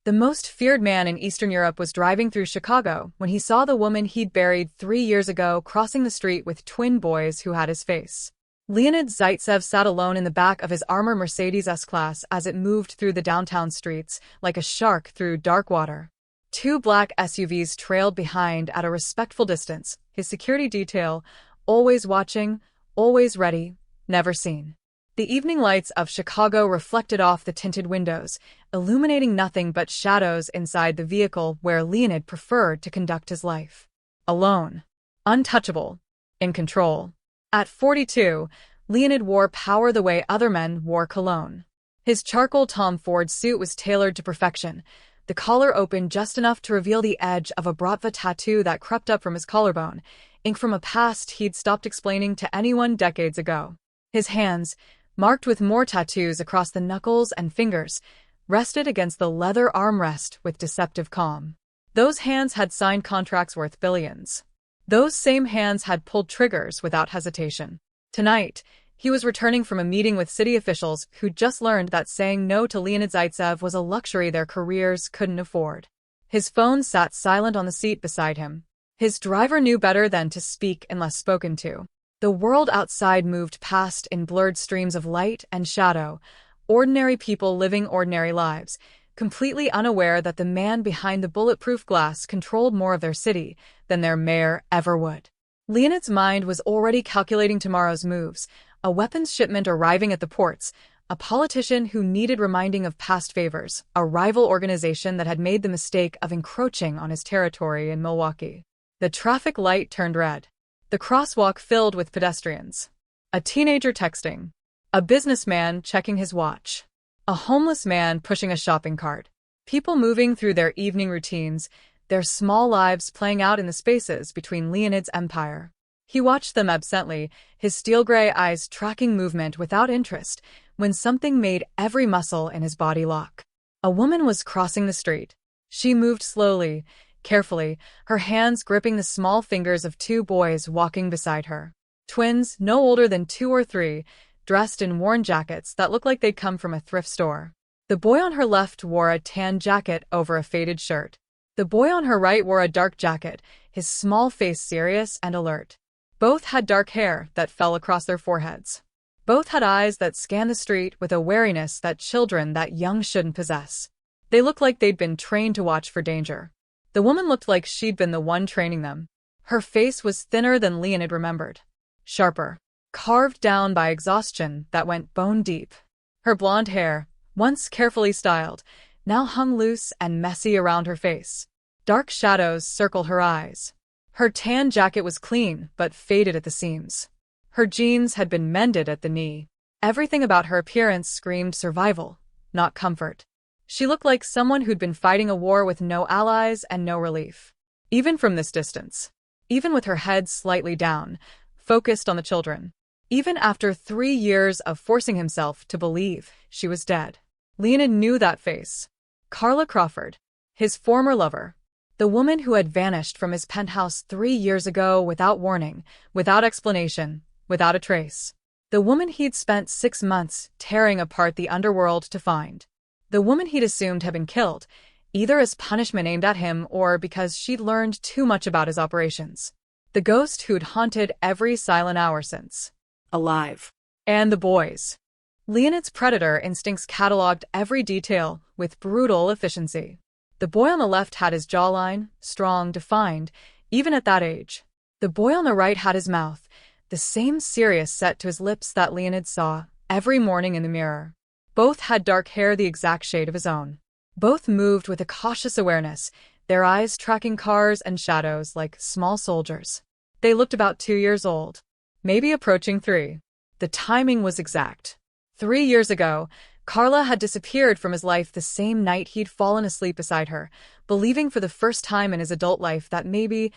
The most feared man in Eastern Europe was driving through Chicago when he saw the woman he'd buried 3 years ago crossing the street with twin boys who had his face. Leonid Zaitsev sat alone in the back of his armored Mercedes S-Class as it moved through the downtown streets like a shark through dark water. Two black SUVs trailed behind at a respectful distance, his security detail, always watching, always ready, never seen. The evening lights of Chicago reflected off the tinted windows, illuminating nothing but shadows inside the vehicle where Leonid preferred to conduct his life. Alone. Untouchable. In control. At 42, Leonid wore power the way other men wore cologne. His charcoal Tom Ford suit was tailored to perfection, the collar open just enough to reveal the edge of a bratva tattoo that crept up from his collarbone, ink from a past he'd stopped explaining to anyone decades ago. His hands, marked with more tattoos across the knuckles and fingers, rested against the leather armrest with deceptive calm. Those hands had signed contracts worth billions. Those same hands had pulled triggers without hesitation. Tonight, he was returning from a meeting with city officials who'd just learned that saying no to Leonid Zaitsev was a luxury their careers couldn't afford. His phone sat silent on the seat beside him. His driver knew better than to speak unless spoken to. The world outside moved past in blurred streams of light and shadow, ordinary people living ordinary lives, completely unaware that the man behind the bulletproof glass controlled more of their city than their mayor ever would. Leonid's mind was already calculating tomorrow's moves, a weapons shipment arriving at the ports, a politician who needed reminding of past favors, a rival organization that had made the mistake of encroaching on his territory in Milwaukee. The traffic light turned red. The crosswalk filled with pedestrians. A teenager texting. A businessman checking his watch. A homeless man pushing a shopping cart. People moving through their evening routines, their small lives playing out in the spaces between Leonid's empire. He watched them absently, his steel-gray eyes tracking movement without interest, when something made every muscle in his body lock. A woman was crossing the street. She moved slowly, carefully, her hands gripping the small fingers of two boys walking beside her. Twins, no older than 2 or 3, dressed in worn jackets that looked like they'd come from a thrift store. The boy on her left wore a tan jacket over a faded shirt. The boy on her right wore a dark jacket, his small face serious and alert. Both had dark hair that fell across their foreheads. Both had eyes that scanned the street with a wariness that children that young shouldn't possess. They looked like they'd been trained to watch for danger. The woman looked like she'd been the one training them. Her face was thinner than Leonid remembered. Sharper. Carved down by exhaustion that went bone deep. Her blonde hair, once carefully styled, now hung loose and messy around her face. Dark shadows circled her eyes. Her tan jacket was clean but faded at the seams. Her jeans had been mended at the knee. Everything about her appearance screamed survival, not comfort. She looked like someone who'd been fighting a war with no allies and no relief. Even from this distance. Even with her head slightly down, focused on the children. Even after 3 years of forcing himself to believe she was dead. Leonid knew that face. Carla Crawford. His former lover. The woman who had vanished from his penthouse 3 years ago without warning, without explanation, without a trace. The woman he'd spent 6 months tearing apart the underworld to find. The woman he'd assumed had been killed, either as punishment aimed at him or because she'd learned too much about his operations. The ghost who'd haunted every silent hour since. Alive. And the boys. Leonid's predator instincts cataloged every detail with brutal efficiency. The boy on the left had his jawline, strong, defined, even at that age. The boy on the right had his mouth, the same serious set to his lips that Leonid saw every morning in the mirror. Both had dark hair the exact shade of his own. Both moved with a cautious awareness, their eyes tracking cars and shadows like small soldiers. They looked about 2 years old, maybe approaching 3. The timing was exact. 3 years ago, Carla had disappeared from his life the same night he'd fallen asleep beside her, believing for the first time in his adult life that maybe,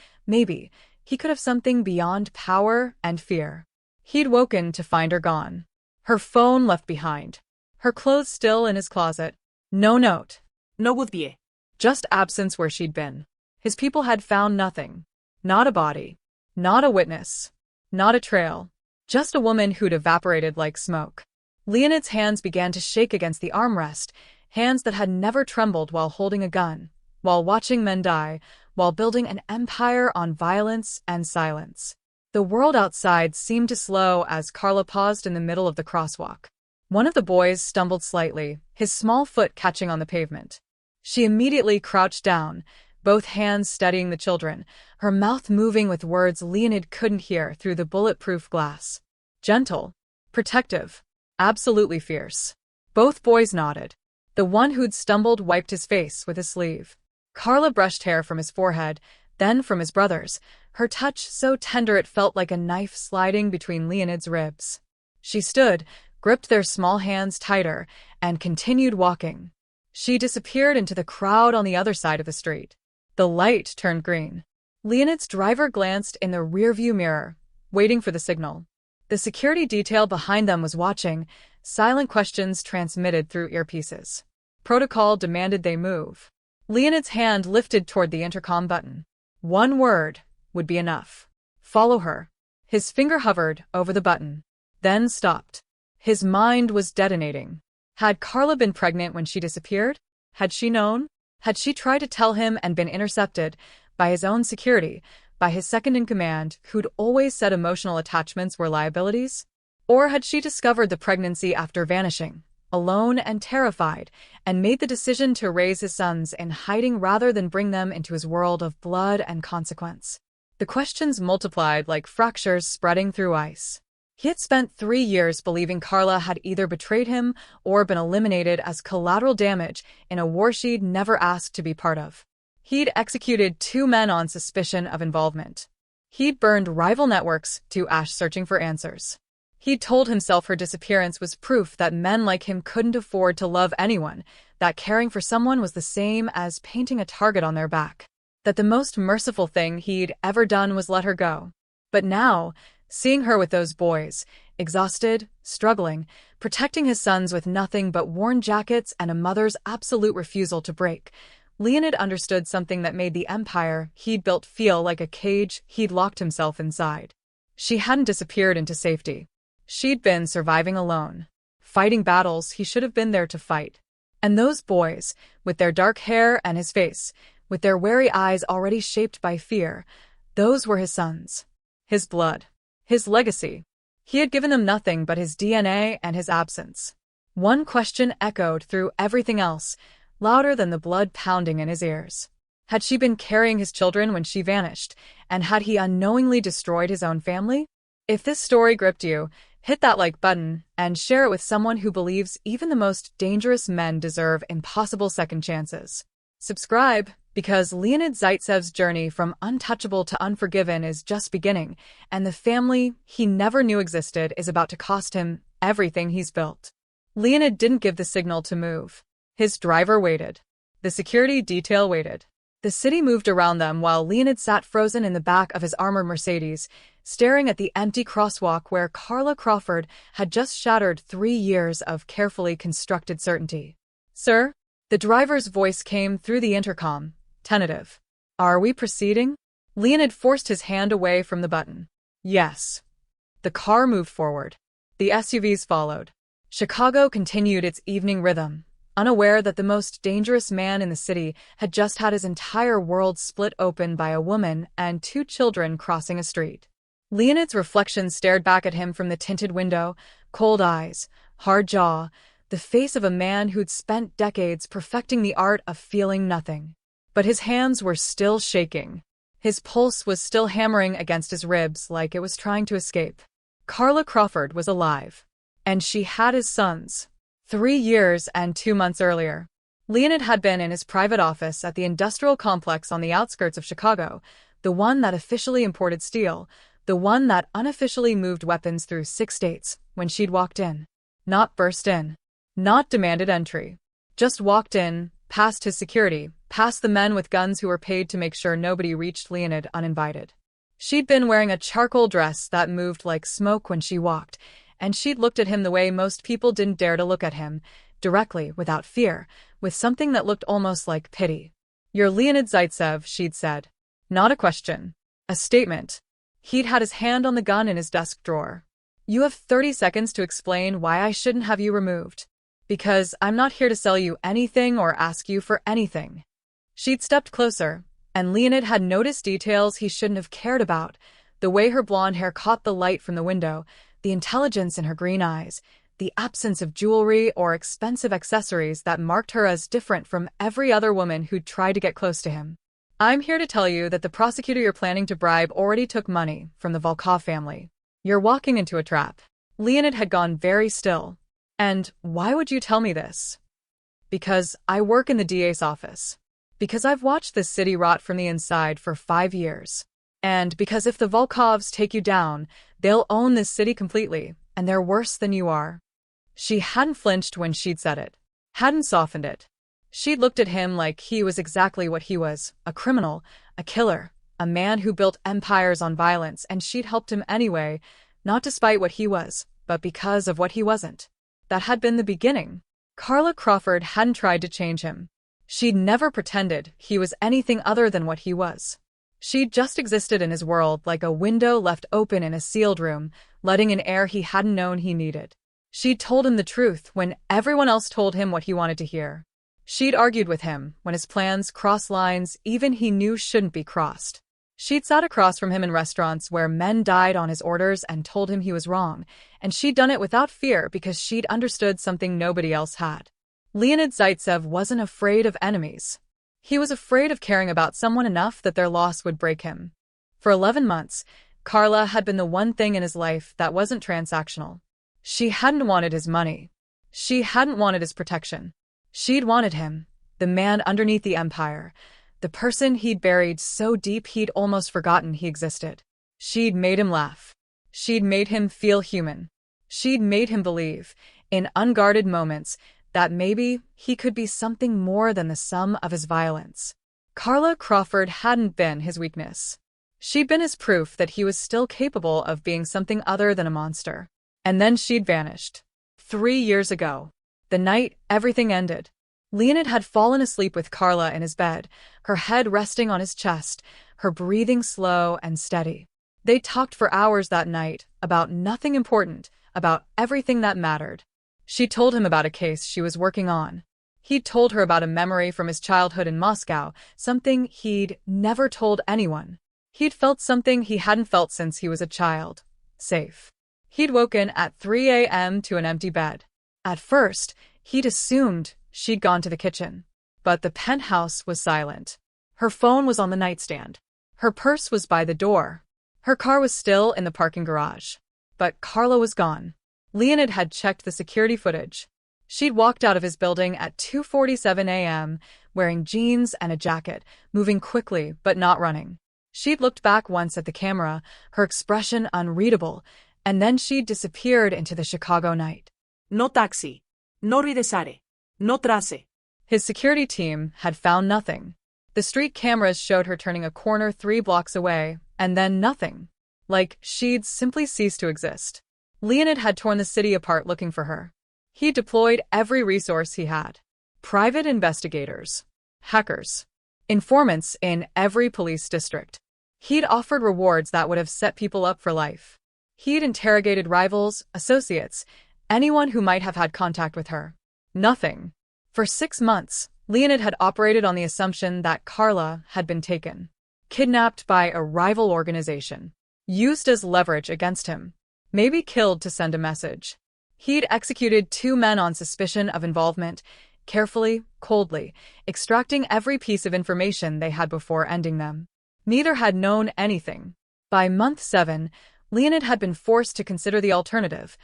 he could have something beyond power and fear. He'd woken to find her gone. Her phone left behind. Her clothes still in his closet. No note. No goodbye. Just absence where she'd been. His people had found nothing. Not a body. Not a witness. Not a trail. Just a woman who'd evaporated like smoke. Leonid's hands began to shake against the armrest, hands that had never trembled while holding a gun, while watching men die, while building an empire on violence and silence. The world outside seemed to slow as Carla paused in the middle of the crosswalk. One of the boys stumbled slightly, his small foot catching on the pavement. She immediately crouched down, both hands steadying the children, her mouth moving with words Leonid couldn't hear through the bulletproof glass. Gentle, protective, absolutely fierce. Both boys nodded. The one who'd stumbled wiped his face with his sleeve. Carla brushed hair from his forehead, then from his brother's, her touch so tender it felt like a knife sliding between Leonid's ribs. She stood, gripped their small hands tighter, and continued walking. She disappeared into the crowd on the other side of the street. The light turned green. Leonid's driver glanced in the rearview mirror, waiting for the signal. The security detail behind them was watching, silent questions transmitted through earpieces. Protocol demanded they move. Leonid's hand lifted toward the intercom button. One word would be enough. Follow her. His finger hovered over the button, then stopped. His mind was detonating. Had Carla been pregnant when she disappeared? Had she known? Had she tried to tell him and been intercepted by his own security, by his second-in-command, who'd always said emotional attachments were liabilities? Or had she discovered the pregnancy after vanishing, alone and terrified, and made the decision to raise his sons in hiding rather than bring them into his world of blood and consequence? The questions multiplied like fractures spreading through ice. He had spent 3 years believing Carla had either betrayed him or been eliminated as collateral damage in a war she'd never asked to be part of. He'd executed 2 men on suspicion of involvement. He'd burned rival networks to ash searching for answers. He'd told himself her disappearance was proof that men like him couldn't afford to love anyone, that caring for someone was the same as painting a target on their back, that the most merciful thing he'd ever done was let her go. But now, seeing her with those boys, exhausted, struggling, protecting his sons with nothing but worn jackets and a mother's absolute refusal to break, Leonid understood something that made the empire he'd built feel like a cage he'd locked himself inside. She hadn't disappeared into safety. She'd been surviving alone, fighting battles he should have been there to fight. And those boys, with their dark hair and his face, with their wary eyes already shaped by fear, those were his sons. His blood. His legacy. He had given them nothing but his DNA and his absence. One question echoed through everything else, louder than the blood pounding in his ears. Had she been carrying his children when she vanished, and had he unknowingly destroyed his own family? If this story gripped you, hit that like button and share it with someone who believes even the most dangerous men deserve impossible second chances. Subscribe, because Leonid Zaitsev's journey from untouchable to unforgiven is just beginning, and the family he never knew existed is about to cost him everything he's built. Leonid didn't give the signal to move. His driver waited. The security detail waited. The city moved around them while Leonid sat frozen in the back of his armored Mercedes, staring at the empty crosswalk where Carla Crawford had just shattered 3 years of carefully constructed certainty. "Sir?" The driver's voice came through the intercom, tentative. "Are we proceeding?" Leonid forced his hand away from the button. "Yes." The car moved forward. The SUVs followed. Chicago continued its evening rhythm, unaware that the most dangerous man in the city had just had his entire world split open by a woman and 2 children crossing a street. Leonid's reflection stared back at him from the tinted window, cold eyes, hard jaw, the face of a man who'd spent decades perfecting the art of feeling nothing. But his hands were still shaking. His pulse was still hammering against his ribs like it was trying to escape. Carla Crawford was alive. And she had his sons. 3 years and 2 months earlier, Leonid had been in his private office at the industrial complex on the outskirts of Chicago, the one that officially imported steel, the one that unofficially moved weapons through 6 states, when she'd walked in. Not burst in. Not demanded entry. Just walked in, past his security, past the men with guns who were paid to make sure nobody reached Leonid uninvited. She'd been wearing a charcoal dress that moved like smoke when she walked, and she'd looked at him the way most people didn't dare to look at him, directly, without fear, with something that looked almost like pity. "You're Leonid Zaitsev," she'd said. Not a question. A statement. He'd had his hand on the gun in his desk drawer. "You have 30 seconds to explain why I shouldn't have you removed." Because I'm not here to sell you anything or ask you for anything. She'd stepped closer, and Leonid had noticed details he shouldn't have cared about. The way her blonde hair caught the light from the window, the intelligence in her green eyes, the absence of jewelry or expensive accessories that marked her as different from every other woman who'd tried to get close to him. I'm here to tell you that the prosecutor you're planning to bribe already took money from the Volkov family. You're walking into a trap. Leonid had gone very still. And why would you tell me this? Because I work in the DA's office. Because I've watched this city rot from the inside for 5 years. And because if the Volkovs take you down, they'll own this city completely, and they're worse than you are. She hadn't flinched when she'd said it. Hadn't softened it. She'd looked at him like he was exactly what he was, a criminal, a killer, a man who built empires on violence, and she'd helped him anyway, not despite what he was, but because of what he wasn't. That had been the beginning. Carla Crawford hadn't tried to change him. She'd never pretended he was anything other than what he was. She'd just existed in his world like a window left open in a sealed room, letting in air he hadn't known he needed. She'd told him the truth when everyone else told him what he wanted to hear. She'd argued with him when his plans crossed lines even he knew shouldn't be crossed. She'd sat across from him in restaurants where men died on his orders and told him he was wrong, and she'd done it without fear because she'd understood something nobody else had. Leonid Zaitsev wasn't afraid of enemies. He was afraid of caring about someone enough that their loss would break him. For 11 months, Carla had been the one thing in his life that wasn't transactional. She hadn't wanted his money. She hadn't wanted his protection. She'd wanted him, the man underneath the empire, the person he'd buried so deep he'd almost forgotten he existed. She'd made him laugh. She'd made him feel human. She'd made him believe, in unguarded moments, that maybe he could be something more than the sum of his violence. Carla Crawford hadn't been his weakness. She'd been his proof that he was still capable of being something other than a monster. And then she'd vanished. 3 years ago. The night everything ended. Leonid had fallen asleep with Carla in his bed, her head resting on his chest, her breathing slow and steady. They talked for hours that night, about nothing important, about everything that mattered. She told him about a case she was working on. He'd told her about a memory from his childhood in Moscow, something he'd never told anyone. He'd felt something he hadn't felt since he was a child. Safe. He'd woken at 3 a.m. to an empty bed. At first, he'd assumed she'd gone to the kitchen. But the penthouse was silent. Her phone was on the nightstand. Her purse was by the door. Her car was still in the parking garage. But Carla was gone. Leonid had checked the security footage. She'd walked out of his building at 2:47 a.m., wearing jeans and a jacket, moving quickly but not running. She'd looked back once at the camera, her expression unreadable, and then she'd disappeared into the Chicago night. No taxi. No regresare. No trace. His security team had found nothing. The street cameras showed her turning a corner 3 blocks away, and then nothing. Like she'd simply ceased to exist. Leonid had torn the city apart looking for her. He deployed every resource he had. Private investigators. Hackers. Informants in every police district. He'd offered rewards that would have set people up for life. He'd interrogated rivals, associates, anyone who might have had contact with her. Nothing. For 6 months, Leonid had operated on the assumption that Carla had been taken, kidnapped by a rival organization, used as leverage against him, maybe killed to send a message. He'd executed 2 men on suspicion of involvement, carefully, coldly, extracting every piece of information they had before ending them. Neither had known anything. By month 7, Leonid had been forced to consider the alternative,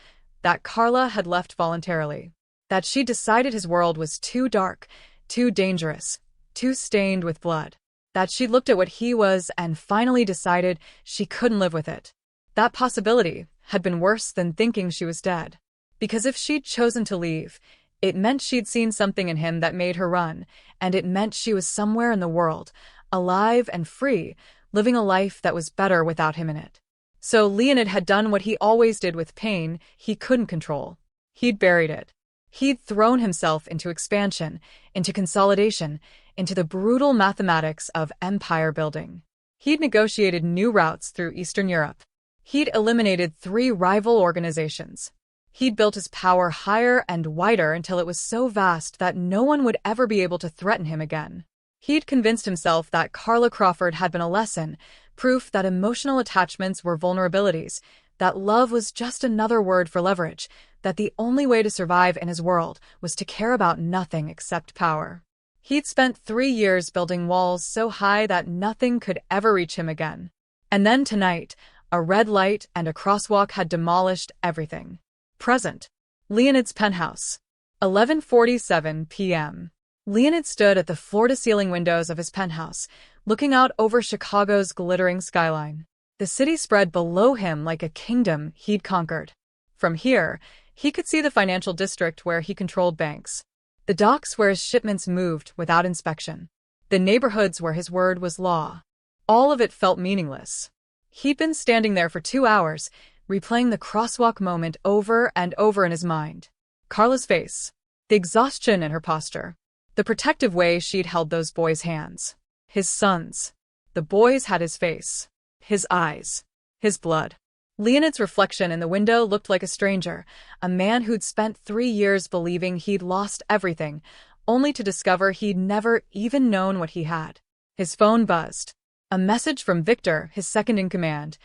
that Carla had left voluntarily, that she decided his world was too dark, too dangerous, too stained with blood, that she looked at what he was and finally decided she couldn't live with it. That possibility had been worse than thinking she was dead. Because if she'd chosen to leave, it meant she'd seen something in him that made her run, and it meant she was somewhere in the world, alive and free, living a life that was better without him in it. So Leonid had done what he always did with pain he couldn't control. He'd buried it. He'd thrown himself into expansion, into consolidation, into the brutal mathematics of empire building. He'd negotiated new routes through Eastern Europe. He'd eliminated 3 rival organizations. He'd built his power higher and wider until it was so vast that no one would ever be able to threaten him again. He'd convinced himself that Carla Crawford had been a lesson, proof that emotional attachments were vulnerabilities, that love was just another word for leverage, that the only way to survive in his world was to care about nothing except power. He'd spent 3 years building walls so high that nothing could ever reach him again. And then tonight, a red light and a crosswalk had demolished everything. Present. Leonid's penthouse. 11:47 p.m. Leonid stood at the floor-to-ceiling windows of his penthouse, looking out over Chicago's glittering skyline. The city spread below him like a kingdom he'd conquered. From here, he could see the financial district where he controlled banks, the docks where his shipments moved without inspection, the neighborhoods where his word was law. All of it felt meaningless. He'd been standing there for 2 hours, replaying the crosswalk moment over and over in his mind. Carla's face, the exhaustion in her posture, the protective way she'd held those boys' hands. His sons. The boys had his face, his eyes, his blood. Leonid's reflection in the window looked like a stranger, a man who'd spent 3 years believing he'd lost everything, only to discover he'd never even known what he had. His phone buzzed. A message from Victor, his second-in-command.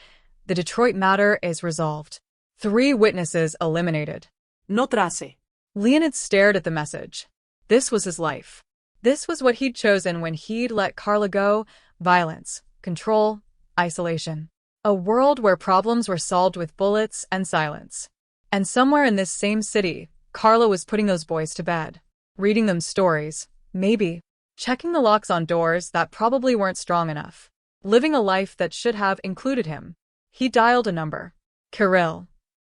The Detroit matter is resolved. 3 witnesses eliminated. No trace. Leonid stared at the message. This was his life. This was what he'd chosen when he'd let Carla go: violence, control, isolation. A world where problems were solved with bullets and silence. And somewhere in this same city, Carla was putting those boys to bed. Reading them stories, maybe. Checking the locks on doors that probably weren't strong enough. Living a life that should have included him. He dialed a number. Kirill.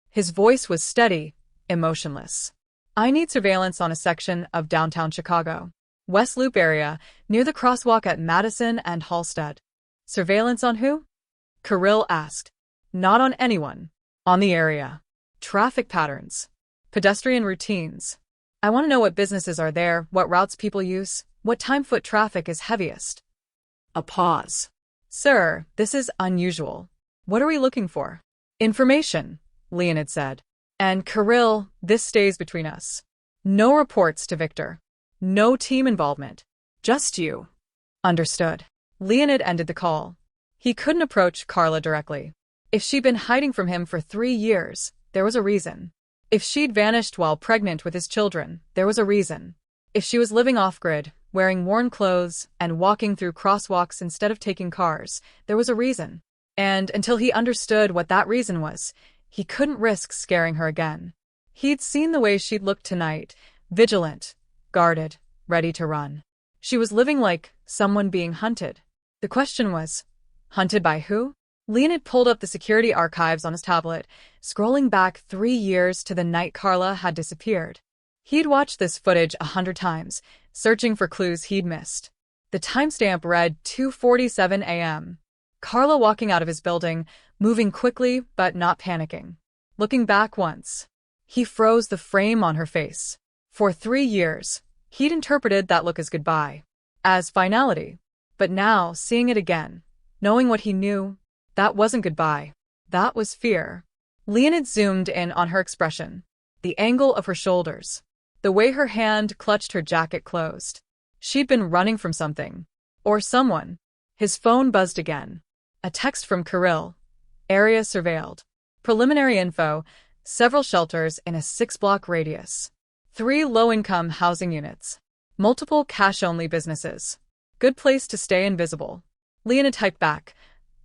His voice was steady, emotionless. I need surveillance on a section of downtown Chicago. West Loop area, near the crosswalk at Madison and Halsted. Surveillance on who? Kirill asked. Not on anyone. On the area. Traffic patterns. Pedestrian routines. I want to know what businesses are there, what routes people use, what time foot traffic is heaviest. A pause. Sir, this is unusual. What are we looking for? Information, Leonid said. And Kirill, this stays between us. No reports to Victor. No team involvement. Just you. Understood. Leonid ended the call. He couldn't approach Carla directly. If she'd been hiding from him for 3 years, there was a reason. If she'd vanished while pregnant with his children, there was a reason. If she was living off-grid, wearing worn clothes, and walking through crosswalks instead of taking cars, there was a reason. And until he understood what that reason was, he couldn't risk scaring her again. He'd seen the way she'd looked tonight, vigilant, guarded, ready to run. She was living like someone being hunted. The question was, hunted by who? Leonid pulled up the security archives on his tablet, scrolling back 3 years to the night Carla had disappeared. He'd watched this footage 100 times, searching for clues he'd missed. The timestamp read 2:47 a.m. Carla walking out of his building, moving quickly but not panicking. Looking back once. He froze the frame on her face. For 3 years, he'd interpreted that look as goodbye, as finality. But now, seeing it again, knowing what he knew, that wasn't goodbye. That was fear. Leonid zoomed in on her expression. The angle of her shoulders. The way her hand clutched her jacket closed. She'd been running from something. Or someone. His phone buzzed again. A text from Kirill. Area surveilled. Preliminary info. Several shelters in a 6-block radius. 3 low-income housing units. Multiple cash-only businesses. Good place to stay invisible. Leonid typed back.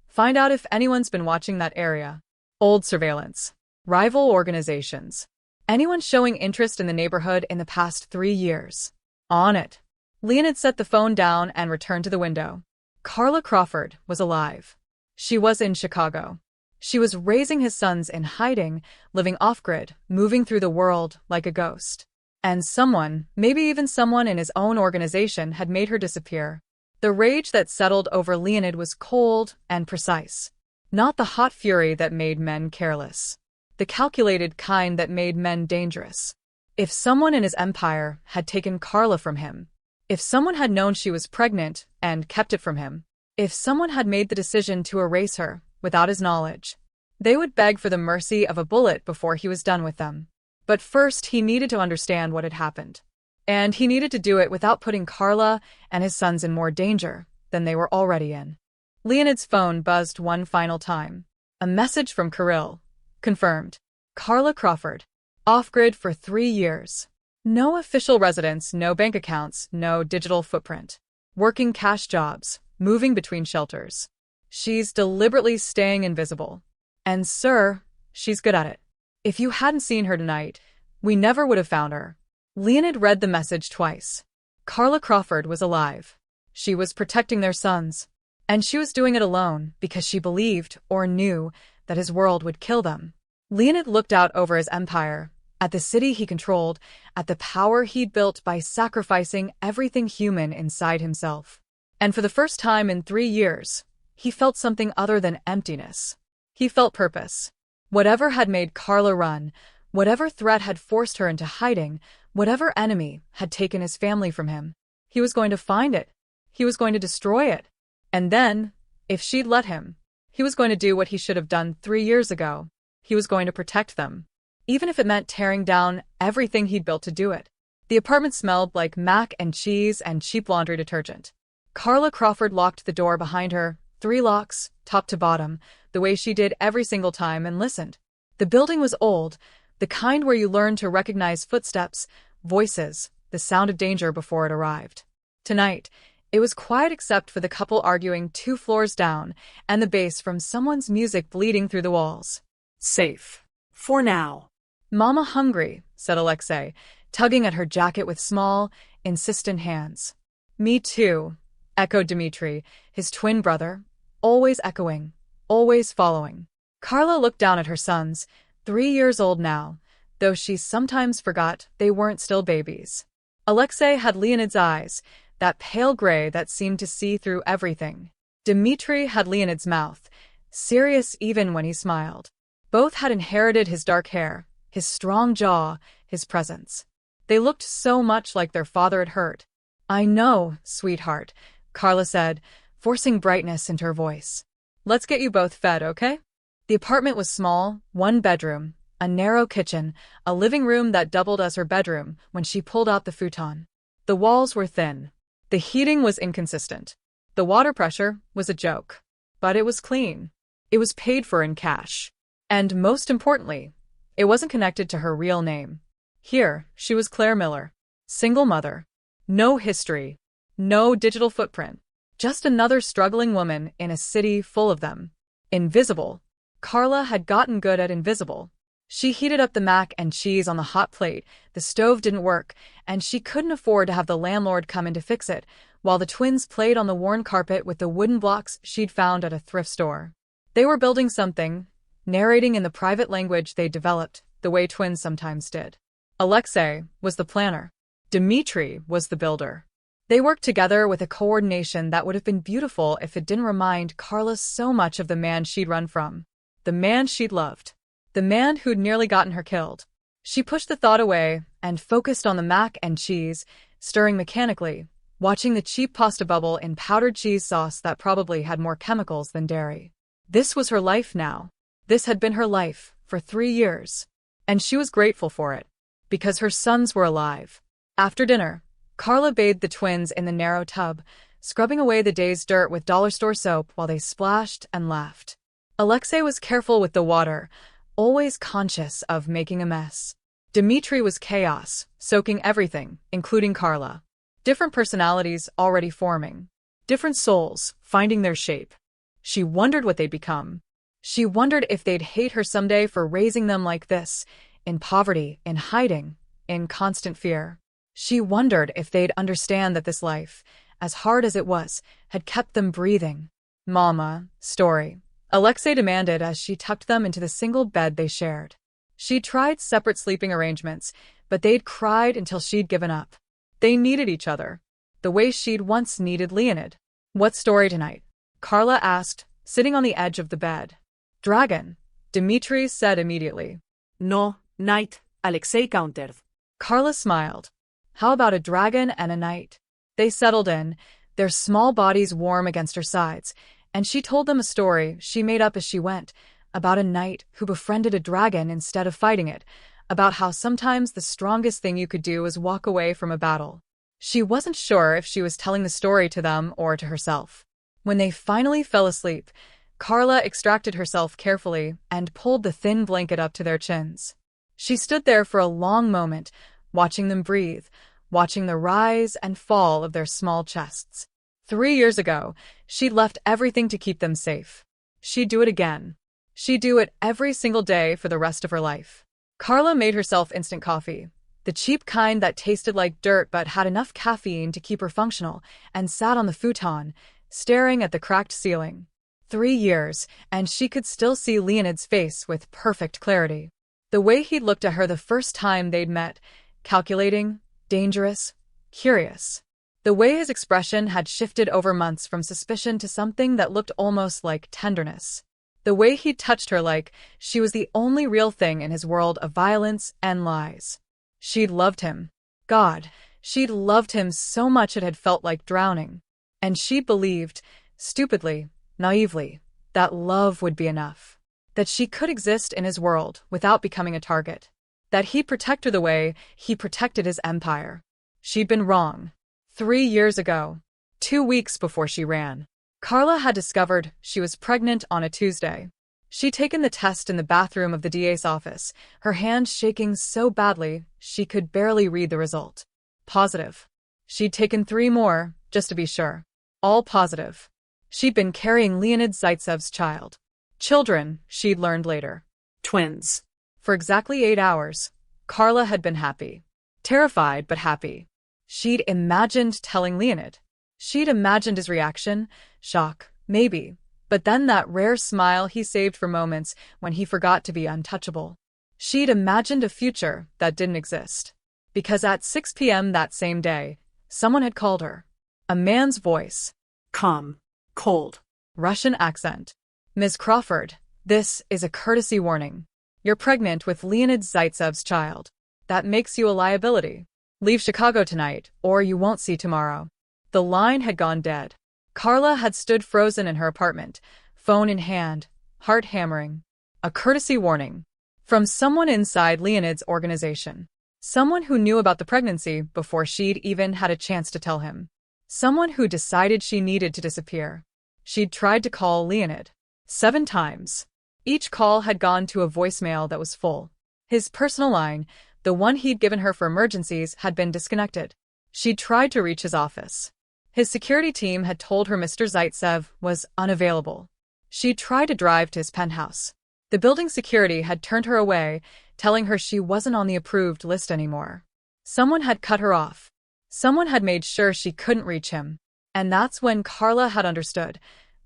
Find out if anyone's been watching that area. Old surveillance. Rival organizations. Anyone showing interest in the neighborhood in the past 3 years. On it. Leonid set the phone down and returned to the window. Carla Crawford was alive. She was in Chicago. She was raising his sons in hiding, living off-grid, moving through the world like a ghost. And someone, maybe even someone in his own organization, had made her disappear. The rage that settled over Leonid was cold and precise. Not the hot fury that made men careless. The calculated kind that made men dangerous. If someone in his empire had taken Carla from him, if someone had known she was pregnant and kept it from him, if someone had made the decision to erase her without his knowledge, they would beg for the mercy of a bullet before he was done with them. But first, he needed to understand what had happened. And he needed to do it without putting Carla and his sons in more danger than they were already in. Leonid's phone buzzed one final time. A message from Kirill. Confirmed. Carla Crawford. Off-grid for 3 years. No official residence, no bank accounts, no digital footprint. Working cash jobs, moving between shelters. She's deliberately staying invisible. And sir, she's good at it. If you hadn't seen her tonight, we never would have found her. Leonid read the message twice. Carla Crawford was alive. She was protecting their sons. And she was doing it alone because she believed or knew that his world would kill them. Leonid looked out over his empire, at the city he controlled, at the power he'd built by sacrificing everything human inside himself. And for the first time in 3 years, he felt something other than emptiness. He felt purpose. Whatever had made Carla run, whatever threat had forced her into hiding, whatever enemy had taken his family from him, he was going to find it. He was going to destroy it. And then, if she'd let him, he was going to do what he should have done 3 years ago. He was going to protect them. Even if it meant tearing down everything he'd built to do it. The apartment smelled like mac and cheese and cheap laundry detergent. Carla Crawford locked the door behind her, 3 locks, top to bottom, the way she did every single time, and listened. The building was old, the kind where you learn to recognize footsteps, voices, the sound of danger before it arrived. Tonight, it was quiet except for the couple arguing 2 floors down and the bass from someone's music bleeding through the walls. Safe. For now. Mama hungry, said Alexei, tugging at her jacket with small, insistent hands. Me too, echoed Dmitri, his twin brother, always echoing, always following. Carla looked down at her sons, 3 years old now, though she sometimes forgot they weren't still babies. Alexei had Leonid's eyes, that pale gray that seemed to see through everything. Dmitri had Leonid's mouth, serious even when he smiled. Both had inherited his dark hair, his strong jaw, his presence. They looked so much like their father had hurt. I know, sweetheart, Carla said, forcing brightness into her voice. Let's get you both fed, okay? The apartment was small, 1 bedroom, a narrow kitchen, a living room that doubled as her bedroom when she pulled out the futon. The walls were thin. The heating was inconsistent. The water pressure was a joke. But it was clean. It was paid for in cash. And most importantly, it wasn't connected to her real name. Here, she was Claire Miller. Single mother. No history. No digital footprint. Just another struggling woman in a city full of them. Invisible. Carla had gotten good at invisible. She heated up the mac and cheese on the hot plate, the stove didn't work, and she couldn't afford to have the landlord come in to fix it, while the twins played on the worn carpet with the wooden blocks she'd found at a thrift store. They were building something, narrating in the private language they developed, the way twins sometimes did. Alexei was the planner. Dmitri was the builder. They worked together with a coordination that would have been beautiful if it didn't remind Carla so much of the man she'd run from. The man she'd loved. The man who'd nearly gotten her killed. She pushed the thought away and focused on the mac and cheese, stirring mechanically, watching the cheap pasta bubble in powdered cheese sauce that probably had more chemicals than dairy. This was her life now. This had been her life for 3 years. And she was grateful for it. Because her sons were alive. After dinner, Carla bathed the twins in the narrow tub, scrubbing away the day's dirt with dollar store soap while they splashed and laughed. Alexei was careful with the water, always conscious of making a mess. Dmitri was chaos, soaking everything, including Carla. Different personalities already forming. Different souls, finding their shape. She wondered what they'd become. She wondered if they'd hate her someday for raising them like this, in poverty, in hiding, in constant fear. She wondered if they'd understand that this life, as hard as it was, had kept them breathing. Mama, story. Alexei demanded as she tucked them into the single bed they shared. She'd tried separate sleeping arrangements, but they'd cried until she'd given up. They needed each other, the way she'd once needed Leonid. What story tonight? Carla asked, sitting on the edge of the bed. Dragon, Dmitri said immediately. No, night, Alexei countered. Carla smiled. How about a dragon and a knight? They settled in, their small bodies warm against her sides, and she told them a story she made up as she went, about a knight who befriended a dragon instead of fighting it, about how sometimes the strongest thing you could do is walk away from a battle. She wasn't sure if she was telling the story to them or to herself. When they finally fell asleep, Carla extracted herself carefully and pulled the thin blanket up to their chins. She stood there for a long moment, watching them breathe, watching the rise and fall of their small chests. 3 years ago, she'd left everything to keep them safe. She'd do it again. She'd do it every single day for the rest of her life. Carla made herself instant coffee, the cheap kind that tasted like dirt but had enough caffeine to keep her functional, and sat on the futon, staring at the cracked ceiling. 3 years, and she could still see Leonid's face with perfect clarity. The way he'd looked at her the first time they'd met, calculating, dangerous, curious. The way his expression had shifted over months from suspicion to something that looked almost like tenderness. The way he'd touched her like she was the only real thing in his world of violence and lies. She'd loved him. God, she'd loved him so much it had felt like drowning. And she believed, stupidly, naively, that love would be enough. That she could exist in his world without becoming a target. That he'd protect her the way he protected his empire. She'd been wrong. 3 years ago, 2 weeks before she ran, Carla had discovered she was pregnant on a Tuesday. She'd taken the test in the bathroom of the DA's office, her hand shaking so badly she could barely read the result. Positive. She'd taken 3 more, just to be sure. All positive. She'd been carrying Leonid Zaitsev's child. Children, she'd learned later. Twins. For exactly 8 hours, Carla had been happy. Terrified, but happy. She'd imagined telling Leonid. She'd imagined his reaction, shock, maybe, but then that rare smile he saved for moments when he forgot to be untouchable. She'd imagined a future that didn't exist. Because at 6 p.m. that same day, someone had called her. A man's voice. Calm. Cold. Russian accent. Ms. Crawford, this is a courtesy warning. You're pregnant with Leonid Zaitsev's child. That makes you a liability. Leave Chicago tonight, or you won't see tomorrow. The line had gone dead. Carla had stood frozen in her apartment, phone in hand, heart hammering. A courtesy warning. From someone inside Leonid's organization. Someone who knew about the pregnancy before she'd even had a chance to tell him. Someone who decided she needed to disappear. She'd tried to call Leonid 7 times. Each call had gone to a voicemail that was full. His personal line, the one he'd given her for emergencies, had been disconnected. She'd tried to reach his office. His security team had told her Mr. Zaitsev was unavailable. She'd tried to drive to his penthouse. The building security had turned her away, telling her she wasn't on the approved list anymore. Someone had cut her off. Someone had made sure she couldn't reach him. And that's when Carla had understood.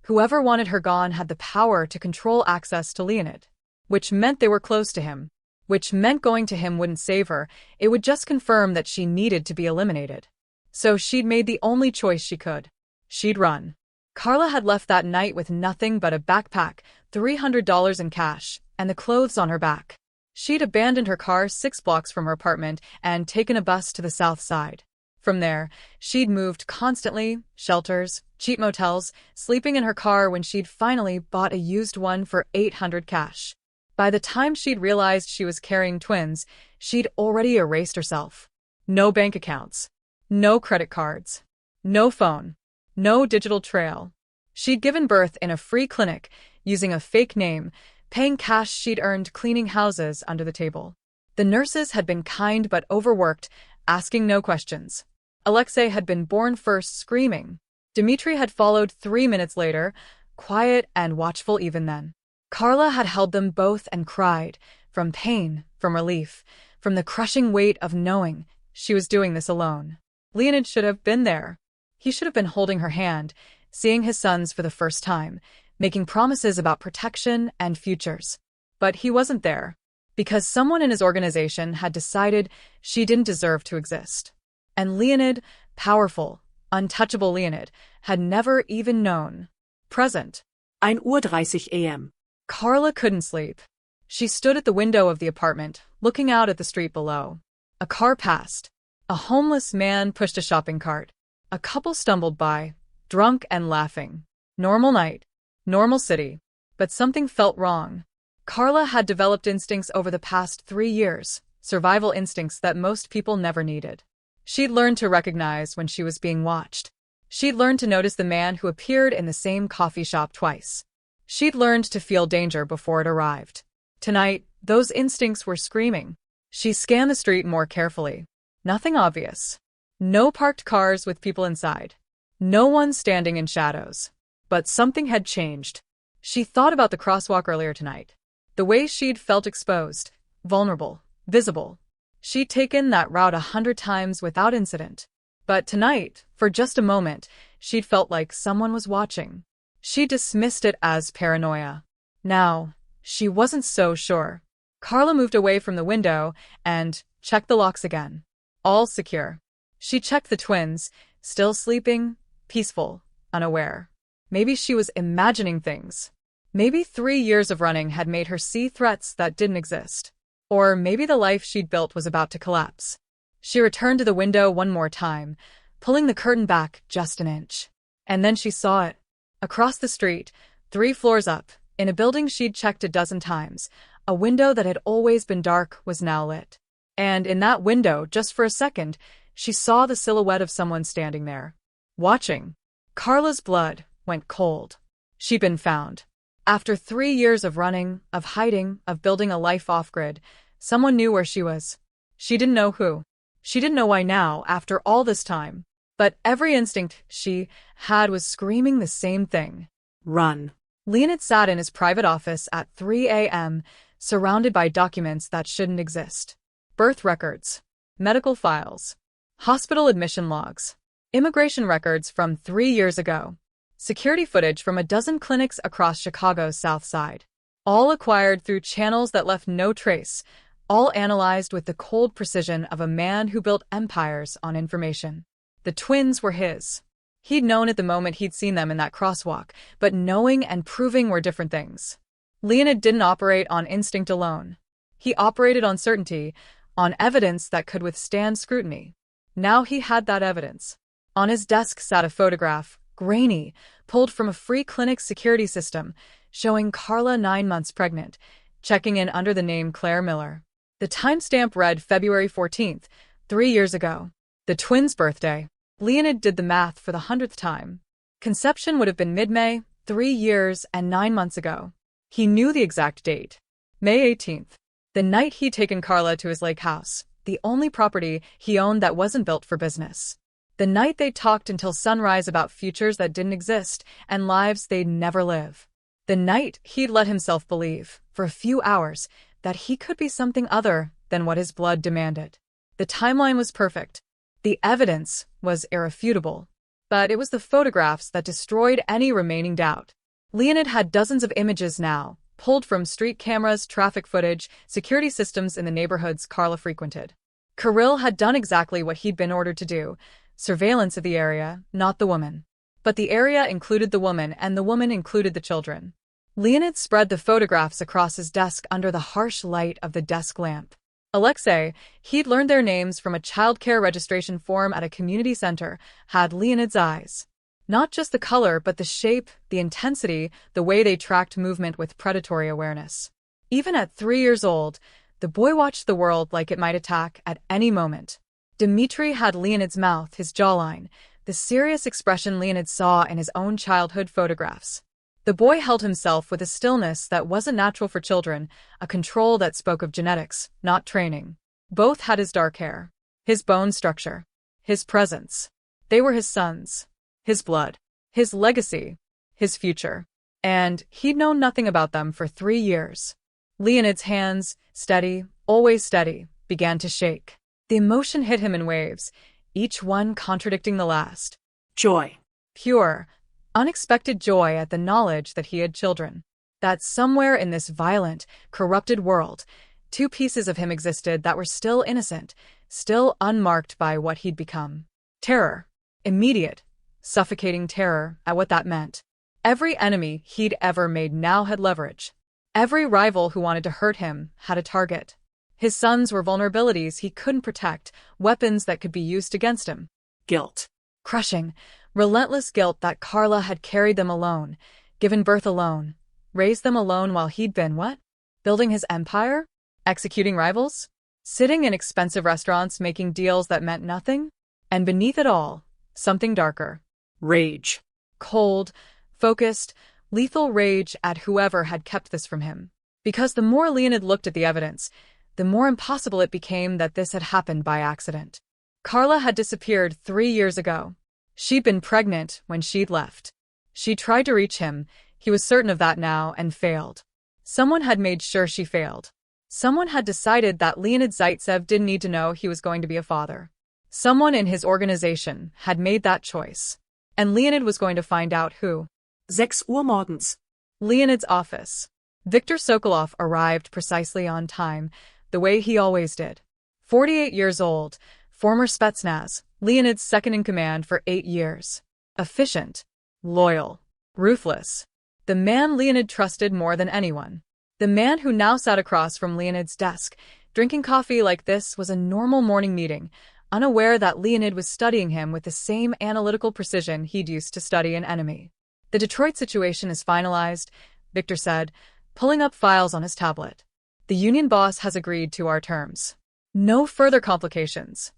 Whoever wanted her gone had the power to control access to Leonid. Which meant they were close to him. Which meant going to him wouldn't save her, it would just confirm that she needed to be eliminated. So she'd made the only choice she could. She'd run. Carla had left that night with nothing but a backpack, $300 in cash, and the clothes on her back. She'd abandoned her car 6 blocks from her apartment and taken a bus to the south side. From there, she'd moved constantly, shelters, cheap motels, sleeping in her car when she'd finally bought a used one for $800 cash. By the time she'd realized she was carrying twins, she'd already erased herself. No bank accounts. No credit cards. No phone. No digital trail. She'd given birth in a free clinic, using a fake name, paying cash she'd earned cleaning houses under the table. The nurses had been kind but overworked, asking no questions. Alexei had been born first, screaming. Dmitri had followed 3 minutes later, quiet and watchful even then. Carla had held them both and cried, from pain, from relief, from the crushing weight of knowing she was doing this alone. Leonid should have been there. He should have been holding her hand, seeing his sons for the first time, making promises about protection and futures. But he wasn't there, because someone in his organization had decided she didn't deserve to exist. And Leonid, powerful, untouchable Leonid, had never even known. Present. 1:30 a.m. Carla couldn't sleep. She stood at the window of the apartment, looking out at the street below. A car passed. A homeless man pushed a shopping cart. A couple stumbled by, drunk and laughing. Normal night. Normal city. But something felt wrong. Carla had developed instincts over the past 3 years, survival instincts that most people never needed. She'd learned to recognize when she was being watched. She'd learned to notice the man who appeared in the same coffee shop twice. She'd learned to feel danger before it arrived. Tonight, those instincts were screaming. She scanned the street more carefully. Nothing obvious. No parked cars with people inside. No one standing in shadows. But something had changed. She thought about the crosswalk earlier tonight. The way she'd felt exposed, vulnerable, visible. She'd taken that route 100 times without incident. But tonight, for just a moment, she'd felt like someone was watching. She dismissed it as paranoia. Now, she wasn't so sure. Carla moved away from the window and checked the locks again. All secure. She checked the twins, still sleeping, peaceful, unaware. Maybe she was imagining things. Maybe 3 years of running had made her see threats that didn't exist. Or maybe the life she'd built was about to collapse. She returned to the window one more time, pulling the curtain back just an inch. And then she saw it. Across the street, 3 floors up, in a building she'd checked a dozen times, a window that had always been dark was now lit. And in that window, just for a second, she saw the silhouette of someone standing there, watching. Carla's blood went cold. She'd been found. After 3 years of running, of hiding, of building a life off-grid, someone knew where she was. She didn't know who. She didn't know why now, after all this time. But every instinct she had was screaming the same thing. Run. Leonid sat in his private office at 3 a.m., surrounded by documents that shouldn't exist. Birth records, medical files, hospital admission logs, immigration records from 3 years ago, security footage from a dozen clinics across Chicago's South Side. All acquired through channels that left no trace, all analyzed with the cold precision of a man who built empires on information. The twins were his. He'd known at the moment he'd seen them in that crosswalk, but knowing and proving were different things. Leonid didn't operate on instinct alone. He operated on certainty, on evidence that could withstand scrutiny. Now he had that evidence. On his desk sat a photograph, grainy, pulled from a free clinic security system, showing Carla 9 months pregnant, checking in under the name Claire Miller. The timestamp read February 14th, 3 years ago. The twins' birthday. Leonid did the math for the 100th time. Conception would have been mid-May, 3 years and 9 months ago. He knew the exact date. May 18th. The night he'd taken Carla to his lake house, the only property he owned that wasn't built for business. The night they talked until sunrise about futures that didn't exist and lives they'd never live. The night he'd let himself believe, for a few hours, that he could be something other than what his blood demanded. The timeline was perfect. The evidence was irrefutable. But it was the photographs that destroyed any remaining doubt. Leonid had dozens of images now, pulled from street cameras, traffic footage, security systems in the neighborhoods Carla frequented. Kirill had done exactly what he'd been ordered to do, surveillance of the area, not the woman. But the area included the woman, and the woman included the children. Leonid spread the photographs across his desk under the harsh light of the desk lamp. Alexei, he'd learned their names from a childcare registration form at a community center, had Leonid's eyes. Not just the color, but the shape, the intensity, the way they tracked movement with predatory awareness. Even at 3 years old, the boy watched the world like it might attack at any moment. Dmitri had Leonid's mouth, his jawline, the serious expression Leonid saw in his own childhood photographs. The boy held himself with a stillness that wasn't natural for children, a control that spoke of genetics, not training. Both had his dark hair, his bone structure, his presence. They were his sons, his blood, his legacy, his future. And he'd known nothing about them for 3 years. Leonid's hands, steady, always steady, began to shake. The emotion hit him in waves, each one contradicting the last. Joy. Pure, unexpected joy at the knowledge that he had children. That somewhere in this violent, corrupted world, 2 pieces of him existed that were still innocent, still unmarked by what he'd become. Terror. Immediate, suffocating terror at what that meant. Every enemy he'd ever made now had leverage. Every rival who wanted to hurt him had a target. His sons were vulnerabilities he couldn't protect, weapons that could be used against him. Guilt. Crushing, relentless guilt that Carla had carried them alone, given birth alone, raised them alone while he'd been what? Building his empire? Executing rivals? Sitting in expensive restaurants making deals that meant nothing? And beneath it all, something darker. Rage. Cold, focused, lethal rage at whoever had kept this from him. Because the more Leonid looked at the evidence, the more impossible it became that this had happened by accident. Carla had disappeared 3 years ago. She'd been pregnant when she'd left. She tried to reach him, he was certain of that now, and failed. Someone had made sure she failed. Someone had decided that Leonid Zaitsev didn't need to know he was going to be a father. Someone in his organization had made that choice. And Leonid was going to find out who. 6 Uhr morgens. Leonid's office. Viktor Sokolov arrived precisely on time, the way he always did. 48 years old, former Spetsnaz, Leonid's second-in-command for 8 years. Efficient, loyal, ruthless. The man Leonid trusted more than anyone. The man who now sat across from Leonid's desk, drinking coffee like this was a normal morning meeting, unaware that Leonid was studying him with the same analytical precision he'd used to study an enemy. The Detroit situation is finalized, Viktor said, pulling up files on his tablet. The union boss has agreed to our terms. No further complications.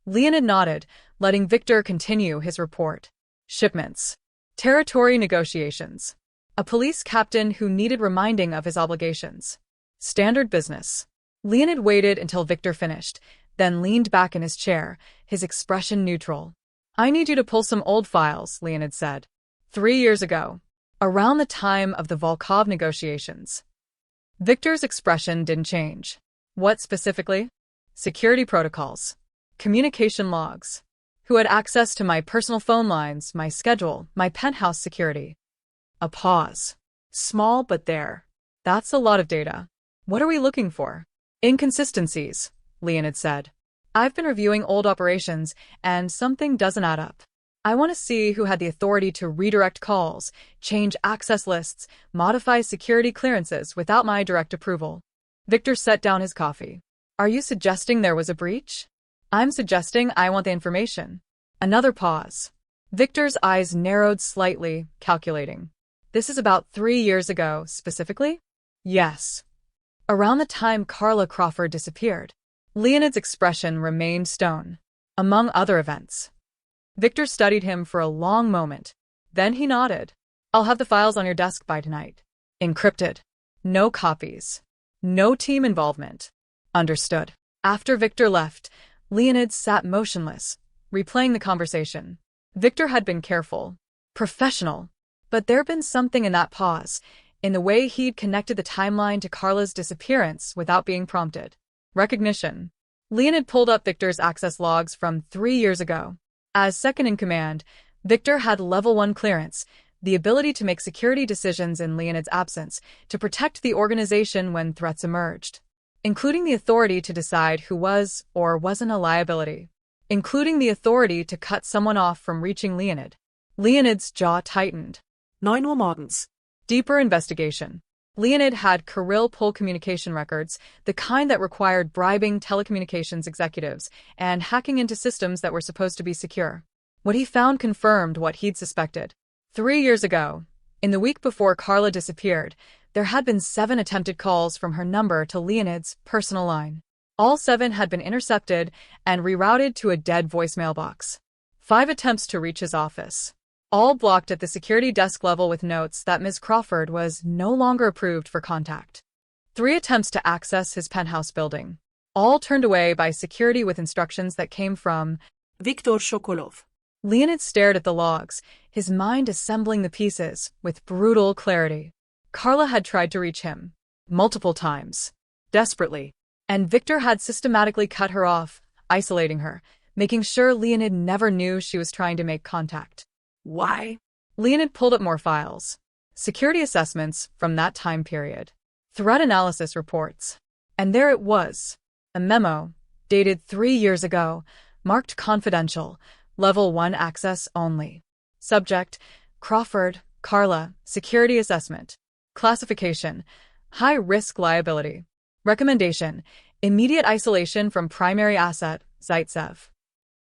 Leonid nodded, letting Viktor continue his report. Shipments. Territory negotiations. A police captain who needed reminding of his obligations. Standard business. Leonid waited until Viktor finished, then leaned back in his chair, his expression neutral. I need you to pull some old files, Leonid said. 3 years ago. Around the time of the Volkov negotiations. Viktor's expression didn't change. What specifically? Security protocols. Communication logs. Who had access to my personal phone lines, my schedule, my penthouse security. A pause. Small but there. That's a lot of data. What are we looking for? Inconsistencies, Leonid said. I've been reviewing old operations, and something doesn't add up. I want to see who had the authority to redirect calls, change access lists, modify security clearances without my direct approval. Viktor set down his coffee. Are you suggesting there was a breach? I'm suggesting I want the information. Another pause. Viktor's eyes narrowed slightly, calculating. This is about 3 years ago, specifically? Yes. Around the time Carla Crawford disappeared. Leonid's expression remained stone. Among other events. Viktor studied him for a long moment. Then he nodded. I'll have the files on your desk by tonight. Encrypted. No copies. No team involvement. Understood. After Viktor left, Leonid sat motionless, replaying the conversation. Viktor had been careful. Professional. But there'd been something in that pause, in the way he'd connected the timeline to Carla's disappearance without being prompted. Recognition. Leonid pulled up Viktor's access logs from 3 years ago. As second-in-command, Viktor had Level 1 clearance, the ability to make security decisions in Leonid's absence, to protect the organization when threats emerged, including the authority to decide who was or wasn't a liability, including the authority to cut someone off from reaching Leonid. Leonid's jaw tightened. 9 Uhr morgens. Deeper investigation. Leonid had Kirill pull communication records, the kind that required bribing telecommunications executives and hacking into systems that were supposed to be secure. What he found confirmed what he'd suspected. 3 years ago, in the week before Carla disappeared, there had been 7 attempted calls from her number to Leonid's personal line. All 7 had been intercepted and rerouted to a dead voicemail box. 5 attempts to reach his office. All blocked at the security desk level with notes that Ms. Crawford was no longer approved for contact. 3 attempts to access his penthouse building. All turned away by security with instructions that came from Viktor Sokolov. Leonid stared at the logs, his mind assembling the pieces with brutal clarity. Carla had tried to reach him. Multiple times. Desperately. And Viktor had systematically cut her off, isolating her, making sure Leonid never knew she was trying to make contact. Why? Leonid pulled up more files. Security assessments from that time period. Threat analysis reports. And there it was. A memo, dated 3 years ago, marked confidential, Level 1 access only. Subject, Crawford, Carla, security assessment. Classification, high-risk liability. Recommendation, immediate isolation from primary asset, Zaitsev.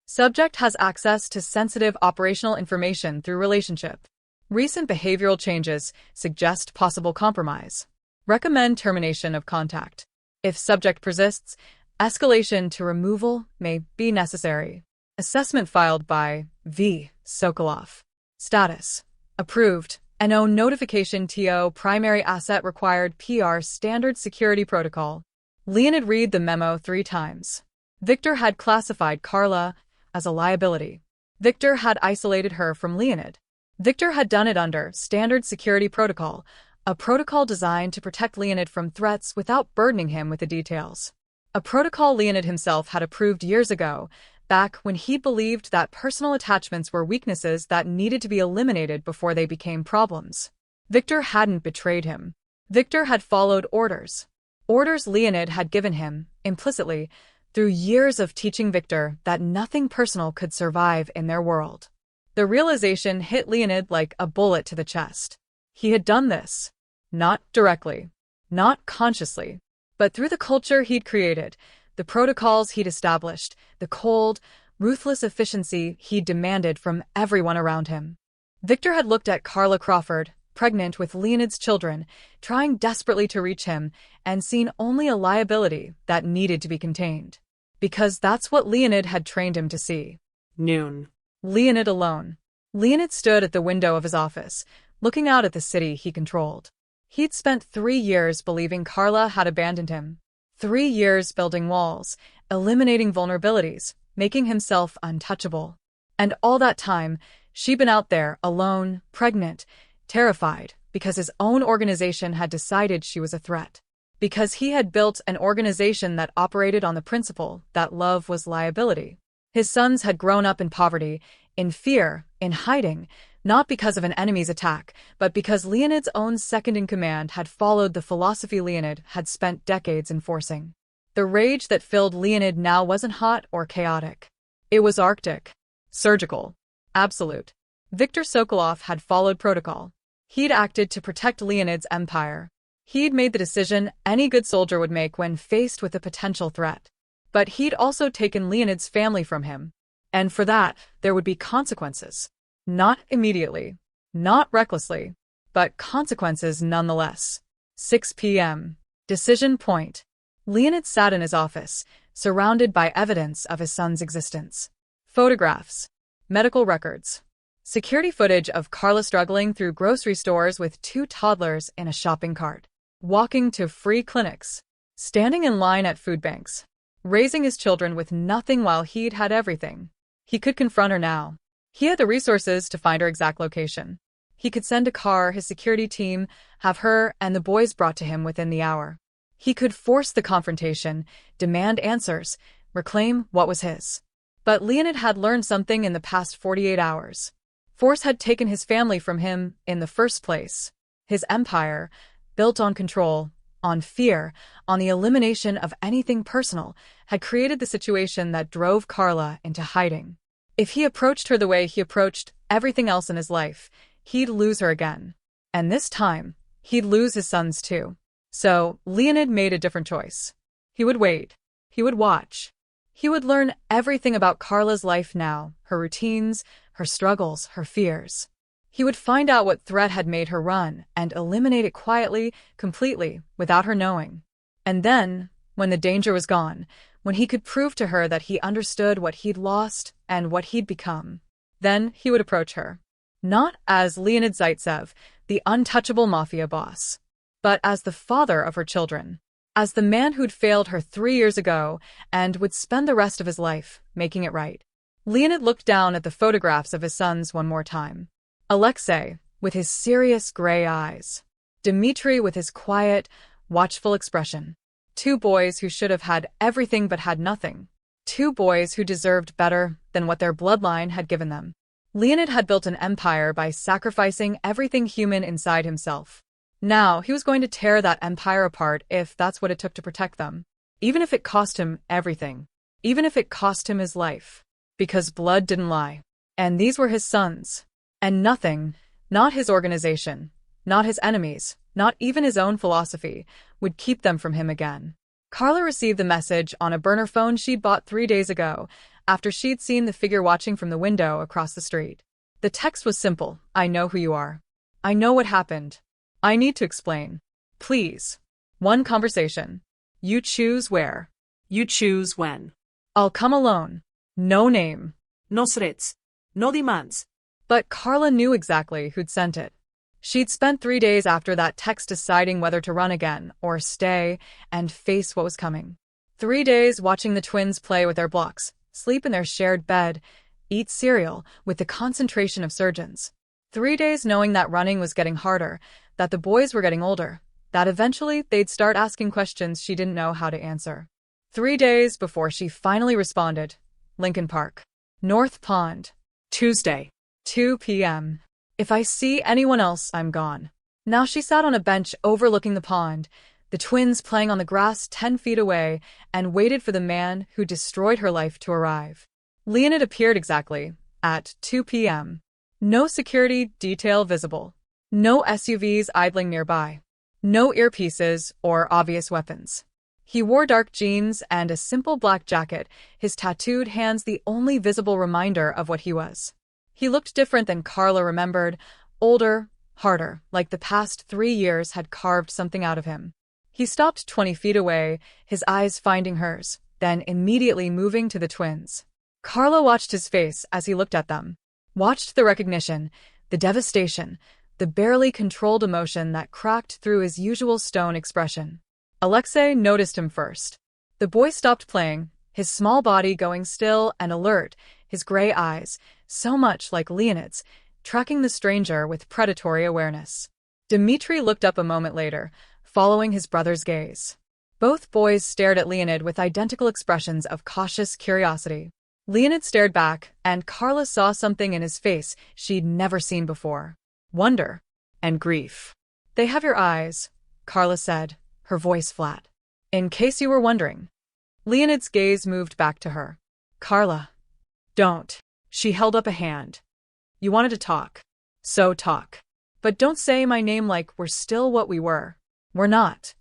Subject has access to sensitive operational information through relationship. Recent behavioral changes suggest possible compromise. Recommend termination of contact. If subject persists, Escalation to removal may be necessary. Assessment filed by V. Sokolov. Status: approved. NO notification TO primary asset required PR standard security protocol. Leonid read the memo 3 times. Victor had classified Carla as a liability. Victor had isolated her from Leonid. Victor had done it under standard security protocol, a protocol designed to protect Leonid from threats without burdening him with the details. A protocol Leonid himself had approved years ago, back when he believed that personal attachments were weaknesses that needed to be eliminated before they became problems. Victor hadn't betrayed him. Victor had followed orders. Orders Leonid had given him, implicitly, through years of teaching Victor that nothing personal could survive in their world. The realization hit Leonid like a bullet to the chest. He had done this. Not directly. Not consciously. But through the culture he'd created, the protocols he'd established, the cold, ruthless efficiency he'd demanded from everyone around him. Victor had looked at Carla Crawford, pregnant with Leonid's children, trying desperately to reach him, and seen only a liability that needed to be contained. Because that's what Leonid had trained him to see. Noon. Leonid alone. Leonid stood at the window of his office, looking out at the city he controlled. He'd spent 3 years believing Carla had abandoned him. 3 years building walls, eliminating vulnerabilities, making himself untouchable. And all that time, she'd been out there, alone, pregnant, terrified, because his own organization had decided she was a threat. Because he had built an organization that operated on the principle that love was liability. His sons had grown up in poverty, in fear, in hiding, not because of an enemy's attack, but because Leonid's own second-in-command had followed the philosophy Leonid had spent decades enforcing. The rage that filled Leonid now wasn't hot or chaotic. It was arctic, surgical, absolute. Victor Sokolov had followed protocol. He'd acted to protect Leonid's empire. He'd made the decision any good soldier would make when faced with a potential threat. But he'd also taken Leonid's family from him. And for that, there would be consequences. Not immediately, not recklessly, but consequences nonetheless. 6 p.m. Decision point. Leonid sat in his office, surrounded by evidence of his son's existence. Photographs, medical records, security footage of Carla struggling through grocery stores with 2 toddlers in a shopping cart, walking to free clinics, standing in line at food banks, raising his children with nothing while he'd had everything. He could confront her now. He had the resources to find her exact location. He could send a car, his security team, have her and the boys brought to him within the hour. He could force the confrontation, demand answers, reclaim what was his. But Leonid had learned something in the past 48 hours. Force had taken his family from him in the first place. His empire, built on control, on fear, on the elimination of anything personal, had created the situation that drove Carla into hiding. If he approached her the way he approached everything else in his life, he'd lose her again. And this time, he'd lose his sons too. So, Leonid made a different choice. He would wait. He would watch. He would learn everything about Carla's life now, her routines, her struggles, her fears. He would find out what threat had made her run and eliminate it quietly, completely, without her knowing. And then, when the danger was gone, when he could prove to her that he understood what he'd lost and what he'd become, then he would approach her. Not as Leonid Zaitsev, the untouchable mafia boss, but as the father of her children, as the man who'd failed her 3 years ago and would spend the rest of his life making it right. Leonid looked down at the photographs of his sons one more time. Alexei, with his serious gray eyes. Dmitri with his quiet, watchful expression. 2 boys who should have had everything but had nothing. 2 boys who deserved better than what their bloodline had given them. Leonid had built an empire by sacrificing everything human inside himself. Now he was going to tear that empire apart if that's what it took to protect them. Even if it cost him everything. Even if it cost him his life. Because blood didn't lie. And these were his sons. And nothing, not his organization, not his enemies, not even his own philosophy, would keep them from him again. Carla received the message on a burner phone she'd bought 3 days ago, after she'd seen the figure watching from the window across the street. The text was simple: I know who you are. I know what happened. I need to explain. Please. 1 conversation. You choose where. You choose when. I'll come alone. No name. No threats. No demands. But Carla knew exactly who'd sent it. She'd spent 3 days after that text deciding whether to run again or stay and face what was coming. 3 days watching the twins play with their blocks, sleep in their shared bed, eat cereal with the concentration of surgeons. 3 days knowing that running was getting harder, that the boys were getting older, that eventually they'd start asking questions she didn't know how to answer. 3 days before she finally responded. Lincoln Park. North Pond. Tuesday. 2 p.m. If I see anyone else, I'm gone. Now she sat on a bench overlooking the pond, the twins playing on the grass 10 feet away, and waited for the man who destroyed her life to arrive. Leonid appeared exactly at 2 p.m. No security detail visible. No SUVs idling nearby. No earpieces or obvious weapons. He wore dark jeans and a simple black jacket, his tattooed hands the only visible reminder of what he was. He looked different than Carla remembered, older, harder, like the past 3 years had carved something out of him. He stopped 20 feet away, his eyes finding hers, then immediately moving to the twins. Carla watched his face as he looked at them. Watched the recognition, the devastation, the barely controlled emotion that cracked through his usual stone expression. Alexei noticed him first. The boy stopped playing, his small body going still and alert, his gray eyes, so much like Leonid's, tracking the stranger with predatory awareness. Dmitri looked up a moment later, following his brother's gaze. Both boys stared at Leonid with identical expressions of cautious curiosity. Leonid stared back, and Carla saw something in his face she'd never seen before. Wonder and grief. They have your eyes, Carla said, her voice flat. In case you were wondering. Leonid's gaze moved back to her. Carla. Don't. She held up a hand. You wanted to talk. So talk. But don't say my name like we're still what we were. We're not.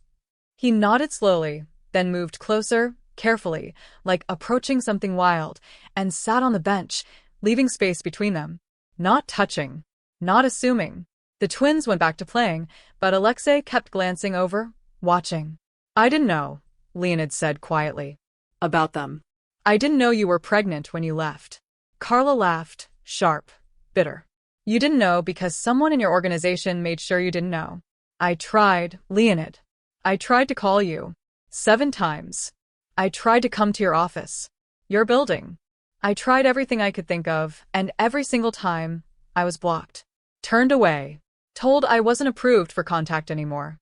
He nodded slowly, then moved closer, carefully, like approaching something wild, and sat on the bench, leaving space between them. Not touching. Not assuming. The twins went back to playing, but Alexei kept glancing over, watching. I didn't know, Leonid said quietly. About them. I didn't know you were pregnant when you left. Carla laughed, sharp, bitter. You didn't know because someone in your organization made sure you didn't know. I tried, Leonid. I tried to call you. 7 times. I tried to come to your office. Your building. I tried everything I could think of, and every single time, I was blocked. Turned away. Told I wasn't approved for contact anymore.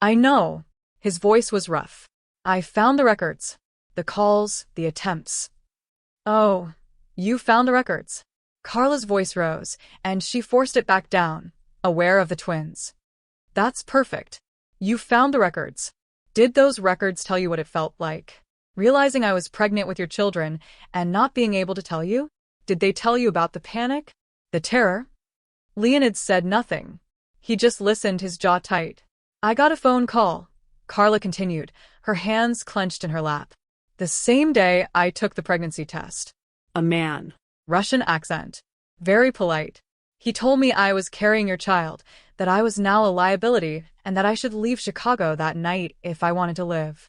I know. His voice was rough. I found the records. The calls, the attempts. Oh, you found the records. Carla's voice rose, and she forced it back down, aware of the twins. That's perfect. You found the records. Did those records tell you what it felt like? Realizing I was pregnant with your children and not being able to tell you? Did they tell you about the panic? The terror? Leonid said nothing. He just listened, his jaw tight. I got a phone call, Carla continued, her hands clenched in her lap. The same day I took the pregnancy test. A man. Russian accent. Very polite. He told me I was carrying your child, that I was now a liability, and that I should leave Chicago that night if I wanted to live.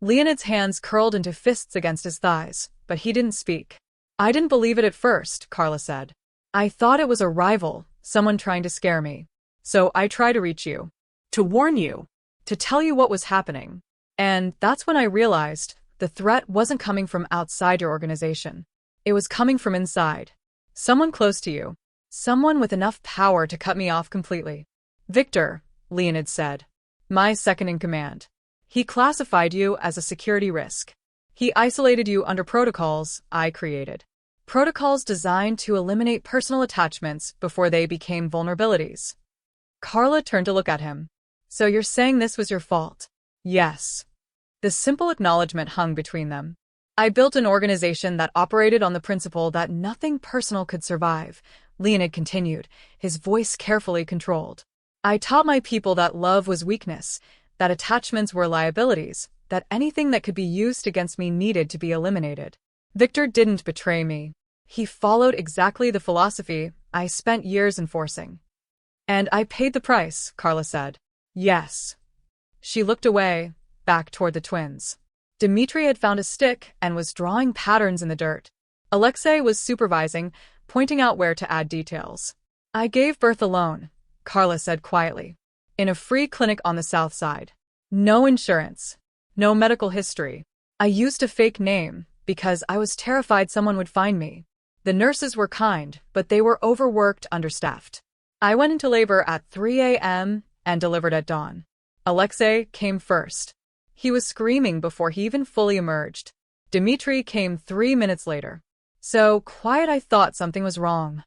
Leonid's hands curled into fists against his thighs, but he didn't speak. I didn't believe it at first, Carla said. I thought it was a rival, someone trying to scare me. So I tried to reach you. To warn you. To tell you what was happening. And that's when I realized the threat wasn't coming from outside your organization. It was coming from inside. Someone close to you. Someone with enough power to cut me off completely. Victor, Leonid said. My second in command. He classified you as a security risk. He isolated you under protocols I created. Protocols designed to eliminate personal attachments before they became vulnerabilities. Carla turned to look at him. So you're saying this was your fault? Yes. The simple acknowledgement hung between them. I built an organization that operated on the principle that nothing personal could survive, Leonid continued, his voice carefully controlled. I taught my people that love was weakness, that attachments were liabilities, that anything that could be used against me needed to be eliminated. Victor didn't betray me. He followed exactly the philosophy I spent years enforcing. And I paid the price, Carla said. Yes. She looked away, back toward the twins. Dmitri had found a stick and was drawing patterns in the dirt. Alexei was supervising, pointing out where to add details. I gave birth alone, Carla said quietly. In a free clinic on the south side. No insurance. No medical history. I used a fake name because I was terrified someone would find me. The nurses were kind, but they were overworked, understaffed. I went into labor at 3 a.m. and delivered at dawn. Alexei came first. He was screaming before he even fully emerged. Dmitri came 3 minutes later. So quiet I thought something was wrong.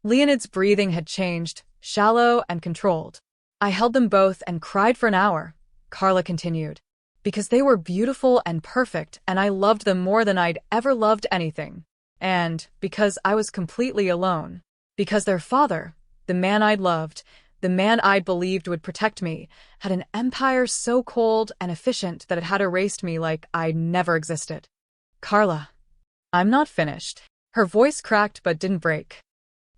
Leonid's breathing had changed, shallow and controlled. I held them both and cried for an hour, Carla continued. Because they were beautiful and perfect and I loved them more than I'd ever loved anything. And because I was completely alone. Because their father, the man I'd loved, the man I'd believed would protect me, had an empire so cold and efficient that it had erased me like I'd never existed. Carla. I'm not finished. Her voice cracked but didn't break.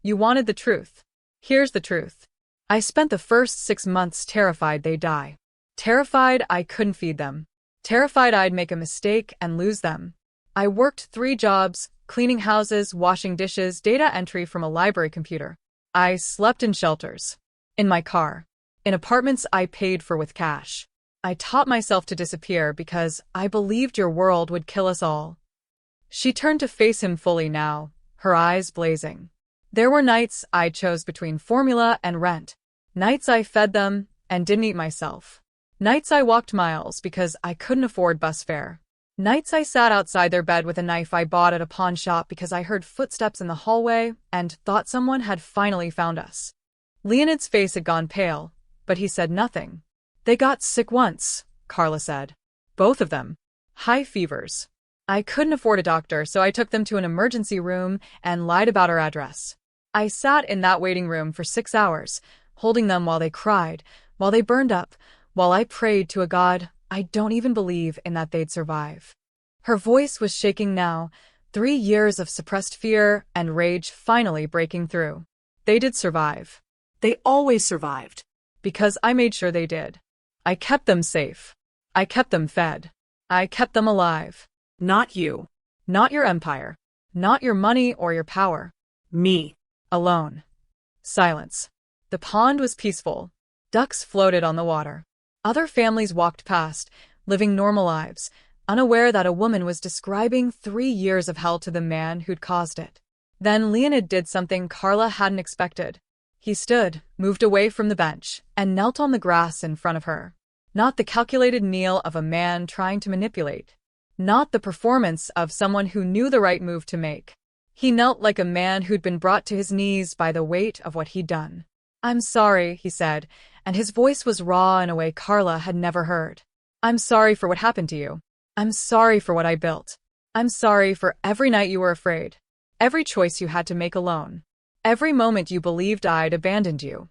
You wanted the truth. Here's the truth. I spent the first 6 months terrified they'd die. Terrified I couldn't feed them. Terrified I'd make a mistake and lose them. I worked 3 jobs, cleaning houses, washing dishes, data entry from a library computer. I slept in shelters. In my car. In apartments I paid for with cash. I taught myself to disappear because I believed your world would kill us all. She turned to face him fully now, her eyes blazing. There were nights I chose between formula and rent. Nights I fed them and didn't eat myself. Nights I walked miles because I couldn't afford bus fare. Nights I sat outside their bed with a knife I bought at a pawn shop because I heard footsteps in the hallway and thought someone had finally found us. Leonid's face had gone pale, but he said nothing. They got sick once, Carla said. Both of them. High fevers. I couldn't afford a doctor, so I took them to an emergency room and lied about our address. I sat in that waiting room for 6 hours, holding them while they cried, while they burned up, while I prayed to a God I don't even believe in that they'd survive. Her voice was shaking now, 3 years of suppressed fear and rage finally breaking through. They did survive. They always survived. Because I made sure they did. I kept them safe. I kept them fed. I kept them alive. Not you. Not your empire. Not your money or your power. Me. Alone. Silence. The pond was peaceful. Ducks floated on the water. Other families walked past, living normal lives, unaware that a woman was describing 3 years of hell to the man who'd caused it. Then Leonid did something Carla hadn't expected. He stood, moved away from the bench, and knelt on the grass in front of her. Not the calculated kneel of a man trying to manipulate. Not the performance of someone who knew the right move to make. He knelt like a man who'd been brought to his knees by the weight of what he'd done. I'm sorry, he said, and his voice was raw in a way Carla had never heard. I'm sorry for what happened to you. I'm sorry for what I built. I'm sorry for every night you were afraid. Every choice you had to make alone. Every moment you believed I'd abandoned you.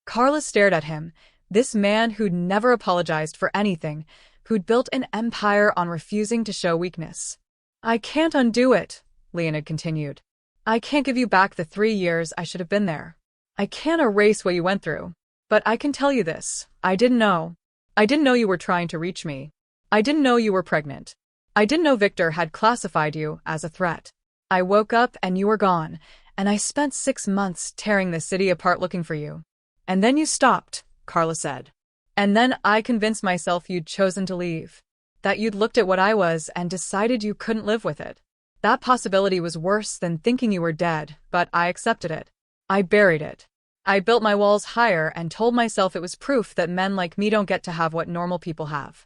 Carla stared at him, this man who'd never apologized for anything, who'd built an empire on refusing to show weakness. I can't undo it, Leonid continued. I can't give you back the 3 years I should have been there. I can't erase what you went through. But I can tell you this, I didn't know. I didn't know you were trying to reach me. I didn't know you were pregnant. I didn't know Victor had classified you as a threat. I woke up and you were gone, and I spent 6 months tearing the city apart looking for you. And then you stopped, Carla said. And then I convinced myself you'd chosen to leave. That you'd looked at what I was and decided you couldn't live with it. That possibility was worse than thinking you were dead, but I accepted it. I buried it. I built my walls higher and told myself it was proof that men like me don't get to have what normal people have.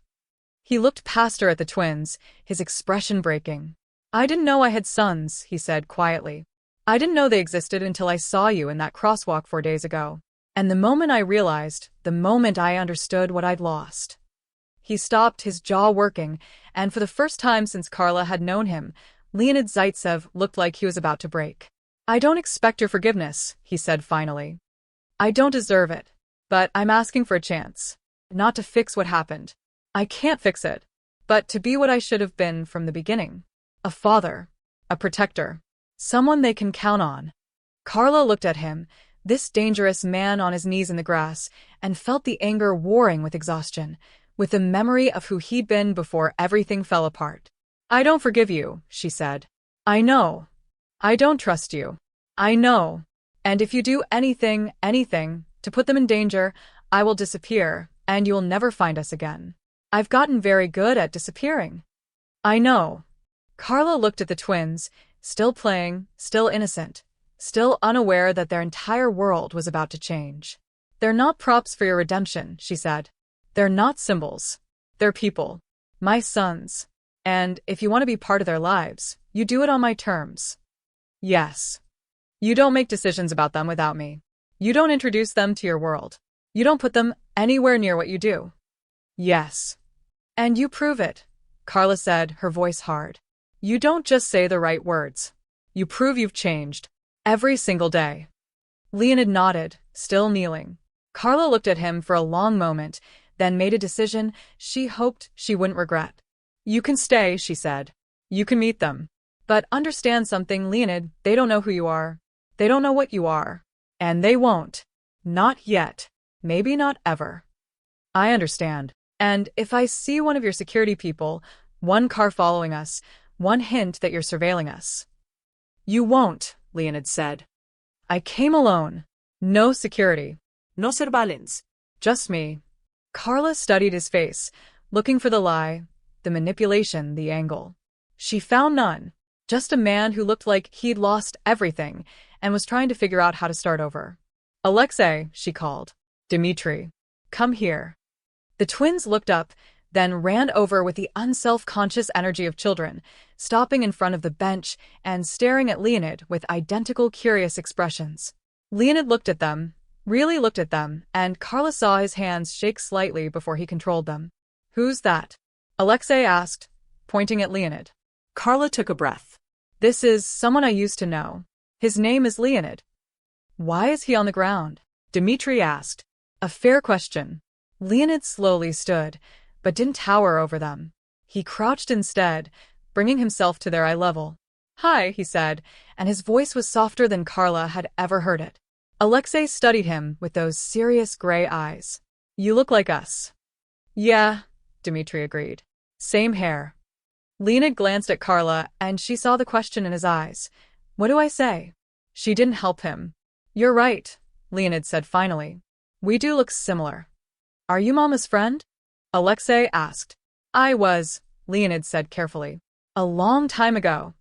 He looked past her at the twins, his expression breaking. I didn't know I had sons, he said quietly. I didn't know they existed until I saw you in that crosswalk 4 days ago. And the moment I realized, the moment I understood what I'd lost. He stopped, his jaw working, and for the first time since Carla had known him, Leonid Zaitsev looked like he was about to break. I don't expect your forgiveness, he said finally. I don't deserve it. But I'm asking for a chance. Not to fix what happened. I can't fix it. But to be what I should have been from the beginning. A father. A protector. Someone they can count on. Carla looked at him, this dangerous man on his knees in the grass, and felt the anger warring with exhaustion, with the memory of who he'd been before everything fell apart. I don't forgive you, she said. I know. I don't trust you. I know. And if you do anything, to put them in danger, I will disappear, and you'll never find us again. I've gotten very good at disappearing. I know. Carla looked at the twins, still playing, still innocent, still unaware that their entire world was about to change. They're not props for your redemption, she said. They're not symbols. They're people. My sons. And if you want to be part of their lives, you do it on my terms. Yes. You don't make decisions about them without me. You don't introduce them to your world. You don't put them anywhere near what you do. Yes. And you prove it, Carla said, her voice hard. You don't just say the right words. You prove you've changed. Every single day. Leonid nodded, still kneeling. Carla looked at him for a long moment, then made a decision she hoped she wouldn't regret. You can stay, she said. You can meet them. But understand something, Leonid, they don't know who you are. They don't know what you are. And they won't. Not yet. Maybe not ever. I understand. And if I see one of your security people, one car following us, one hint that you're surveilling us. You won't, Leonid said. I came alone. No security. No surveillance. Just me. Carla studied his face, looking for the lie, the manipulation, the angle. She found none. Just a man who looked like he'd lost everything and was trying to figure out how to start over. Alexei, she called. Dmitri. Come here. The twins looked up, then ran over with the unself-conscious energy of children, stopping in front of the bench and staring at Leonid with identical curious expressions. Leonid looked at them, really looked at them, and Carla saw his hands shake slightly before he controlled them. Who's that? Alexei asked, pointing at Leonid. Carla took a breath. This is someone I used to know. His name is Leonid. Why is he on the ground? Dmitri asked. A fair question. Leonid slowly stood, but didn't tower over them. He crouched instead, bringing himself to their eye level. Hi, he said, and his voice was softer than Carla had ever heard it. Alexei studied him with those serious gray eyes. You look like us. Yeah, Dmitri agreed. Same hair. Leonid glanced at Carla, and she saw the question in his eyes. What do I say? She didn't help him. You're right, Leonid said finally. We do look similar. Are you Mama's friend? Alexei asked. I was, Leonid said carefully. A long time ago.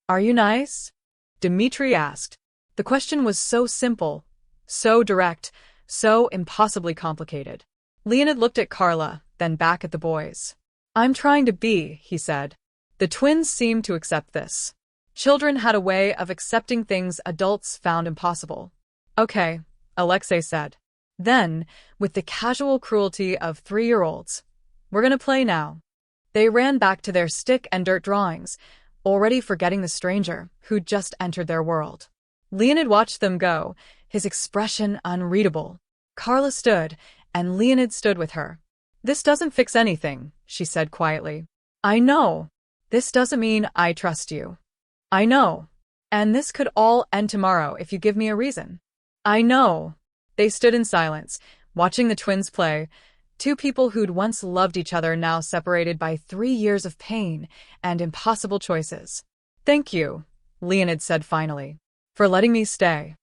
Are you nice? Dmitri asked. The question was so simple, so direct, so impossibly complicated. Leonid looked at Carla, then back at the boys. I'm trying to be, he said. The twins seemed to accept this. Children had a way of accepting things adults found impossible. Okay, Alexei said. Then, with the casual cruelty of 3-year-olds, we're gonna play now. They ran back to their stick and dirt drawings, already forgetting the stranger who'd just entered their world. Leonid watched them go, his expression unreadable. Carla stood, and Leonid stood with her. This doesn't fix anything, she said quietly. I know. This doesn't mean I trust you. I know. And this could all end tomorrow if you give me a reason. I know. They stood in silence, watching the twins play, two people who'd once loved each other now separated by 3 years of pain and impossible choices. Thank you, Leonid said finally, for letting me stay.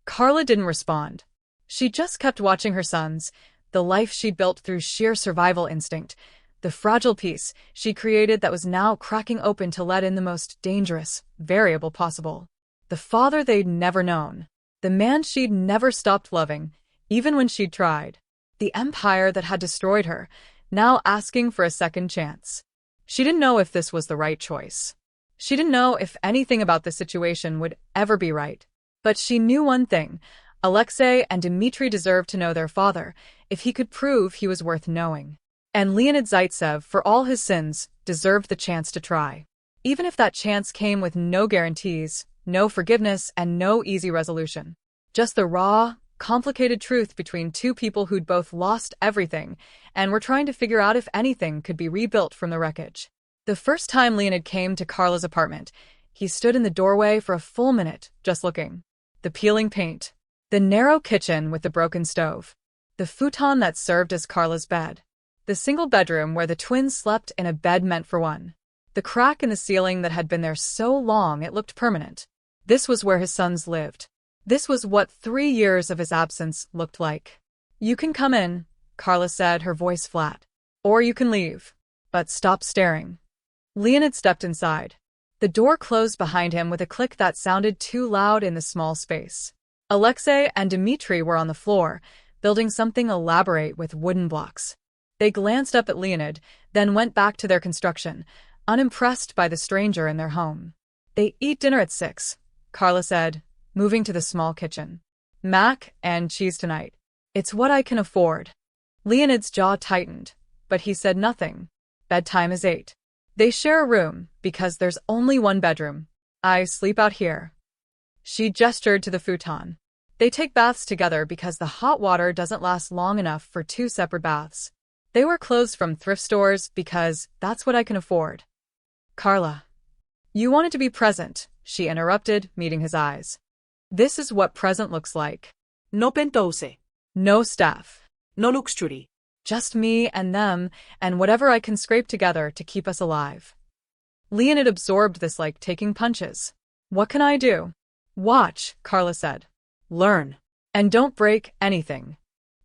Carla didn't respond. She just kept watching her sons, the life she'd built through sheer survival instinct, the fragile piece she created that was now cracking open to let in the most dangerous variable possible. The father they'd never known. The man she'd never stopped loving, even when she'd tried. The empire that had destroyed her, now asking for a second chance. She didn't know if this was the right choice. She didn't know if anything about this situation would ever be right. But she knew one thing. Alexei and Dmitri deserved to know their father, if he could prove he was worth knowing. And Leonid Zaitsev, for all his sins, deserved the chance to try. Even if that chance came with no guarantees, no forgiveness, and no easy resolution. Just the raw, complicated truth between two people who'd both lost everything and were trying to figure out if anything could be rebuilt from the wreckage. The first time Leonid came to Carla's apartment, he stood in the doorway for a full minute, just looking. The peeling paint. The narrow kitchen with the broken stove. The futon that served as Carla's bed. The single bedroom where the twins slept in a bed meant for one. The crack in the ceiling that had been there so long it looked permanent. This was where his sons lived. This was what 3 years of his absence looked like. "You can come in," Carla said, her voice flat. "Or you can leave. But stop staring." Leonid stepped inside. The door closed behind him with a click that sounded too loud in the small space. Alexei and Dmitri were on the floor, building something elaborate with wooden blocks. They glanced up at Leonid, then went back to their construction, unimpressed by the stranger in their home. "They eat dinner at 6, Carla said, moving to the small kitchen. "Mac and cheese tonight. It's what I can afford." Leonid's jaw tightened, but he said nothing. "Bedtime is 8. They share a room, because there's only one bedroom. I sleep out here." She gestured to the futon. "They take baths together because the hot water doesn't last long enough for 2 separate baths. They wear clothes from thrift stores because that's what I can afford." "Carla." "You wanted to be present," she interrupted, meeting his eyes. "This is what present looks like. No penthouse. No staff. No luxury. Just me and them, and whatever I can scrape together to keep us alive." Leonid absorbed this like taking punches. "What can I do?" "Watch," Carla said. "Learn. And don't break anything."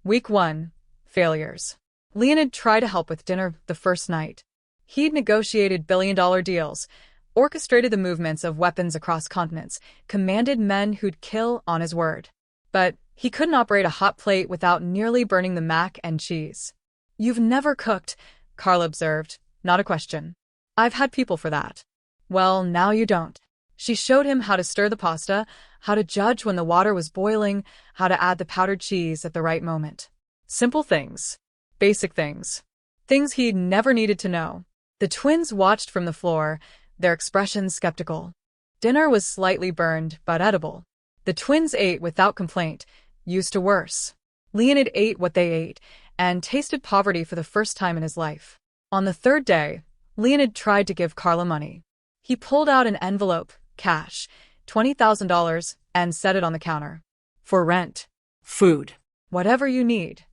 Week 1. Failures. Leonid tried to help with dinner the first night. He'd negotiated billion-dollar deals, orchestrated the movements of weapons across continents, commanded men who'd kill on his word. But he couldn't operate a hot plate without nearly burning the mac and cheese. "You've never cooked," Carla observed, not a question. "I've had people for that." "Well, now you don't." She showed him how to stir the pasta, how to judge when the water was boiling, how to add the powdered cheese at the right moment. Simple things. Basic things. Things he'd never needed to know. The twins watched from the floor, their expressions skeptical. Dinner was slightly burned, but edible. The twins ate without complaint, used to worse. Leonid ate what they ate, and tasted poverty for the first time in his life. On the 3rd day, Leonid tried to give Carla money. He pulled out an envelope, cash, $20,000, and set it on the counter. "For rent. Food. Whatever you need."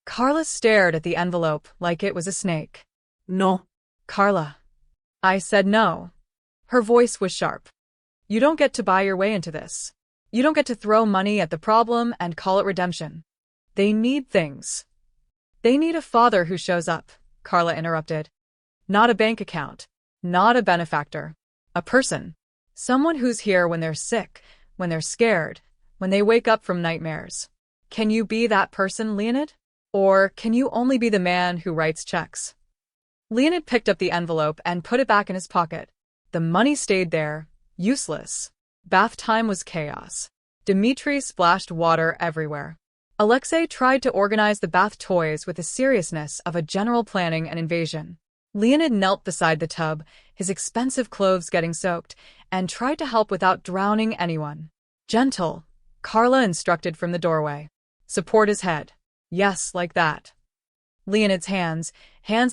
Carla stared at the envelope like it was a snake. No. "Carla." "I said no." Her voice was sharp. "You don't get to buy your way into this. You don't get to throw money at the problem and call it redemption. They need things." "They need a father who shows up," Carla interrupted. "Not a bank account. Not a benefactor. A person. Someone who's here when they're sick, when they're scared, when they wake up from nightmares. Can you be that person, Leonid? Or can you only be the man who writes checks?" Leonid picked up the envelope and put it back in his pocket. The money stayed there, useless. Bath time was chaos. Dmitri splashed water everywhere. Alexei tried to organize the bath toys with the seriousness of a general planning an invasion. Leonid knelt beside the tub, his expensive clothes getting soaked, and tried to help without drowning anyone. "Gentle," Carla instructed from the doorway. "Support his head. Yes, like that." Leonid's hands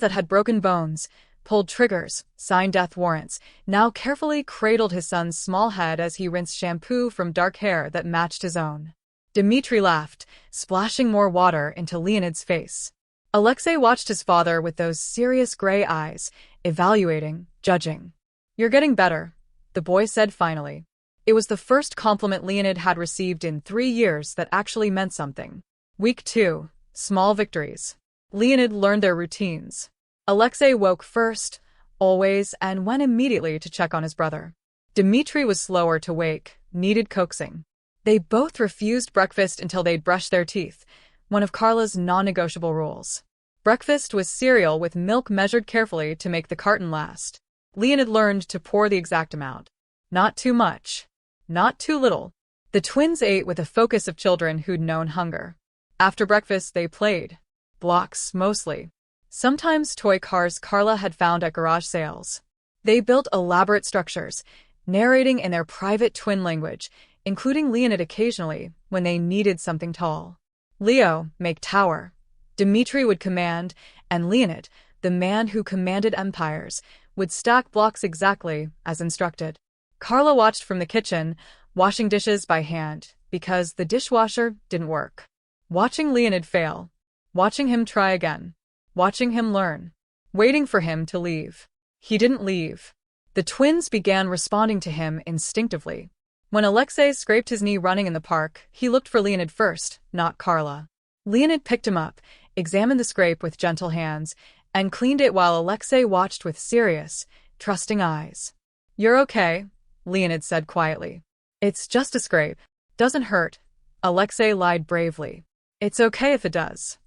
that had broken bones, pulled triggers, signed death warrants, now carefully cradled his son's small head as he rinsed shampoo from dark hair that matched his own. Dmitri laughed, splashing more water into Leonid's face. Alexei watched his father with those serious gray eyes, evaluating, judging. "You're getting better," the boy said finally. It was the first compliment Leonid had received in 3 years that actually meant something. Week 2. Small victories. Leonid learned their routines. Alexei woke first, always, and went immediately to check on his brother. Dmitri was slower to wake, needed coaxing. They both refused breakfast until they'd brushed their teeth, one of Carla's non-negotiable rules. Breakfast was cereal with milk measured carefully to make the carton last. Leonid learned to pour the exact amount. Not too much. Not too little. The twins ate with the focus of children who'd known hunger. After breakfast, they played. Blocks, mostly. Sometimes toy cars Carla had found at garage sales. They built elaborate structures, narrating in their private twin language, including Leonid occasionally when they needed something tall. Leo, make tower. Dmitri would command, and Leonid, the man who commanded empires, would stack blocks exactly as instructed. Carla watched from the kitchen, washing dishes by hand, because the dishwasher didn't work. Watching Leonid fail. Watching him try again. watching him learn, waiting for him to leave. He didn't leave. The twins began responding to him instinctively. When Alexei scraped his knee running in the park, he looked for Leonid first, not Carla. Leonid picked him up, examined the scrape with gentle hands, and cleaned it while Alexei watched with serious, trusting eyes. "You're okay," Leonid said quietly. "It's just a scrape. Doesn't hurt." Alexei lied bravely. "It's okay if it does."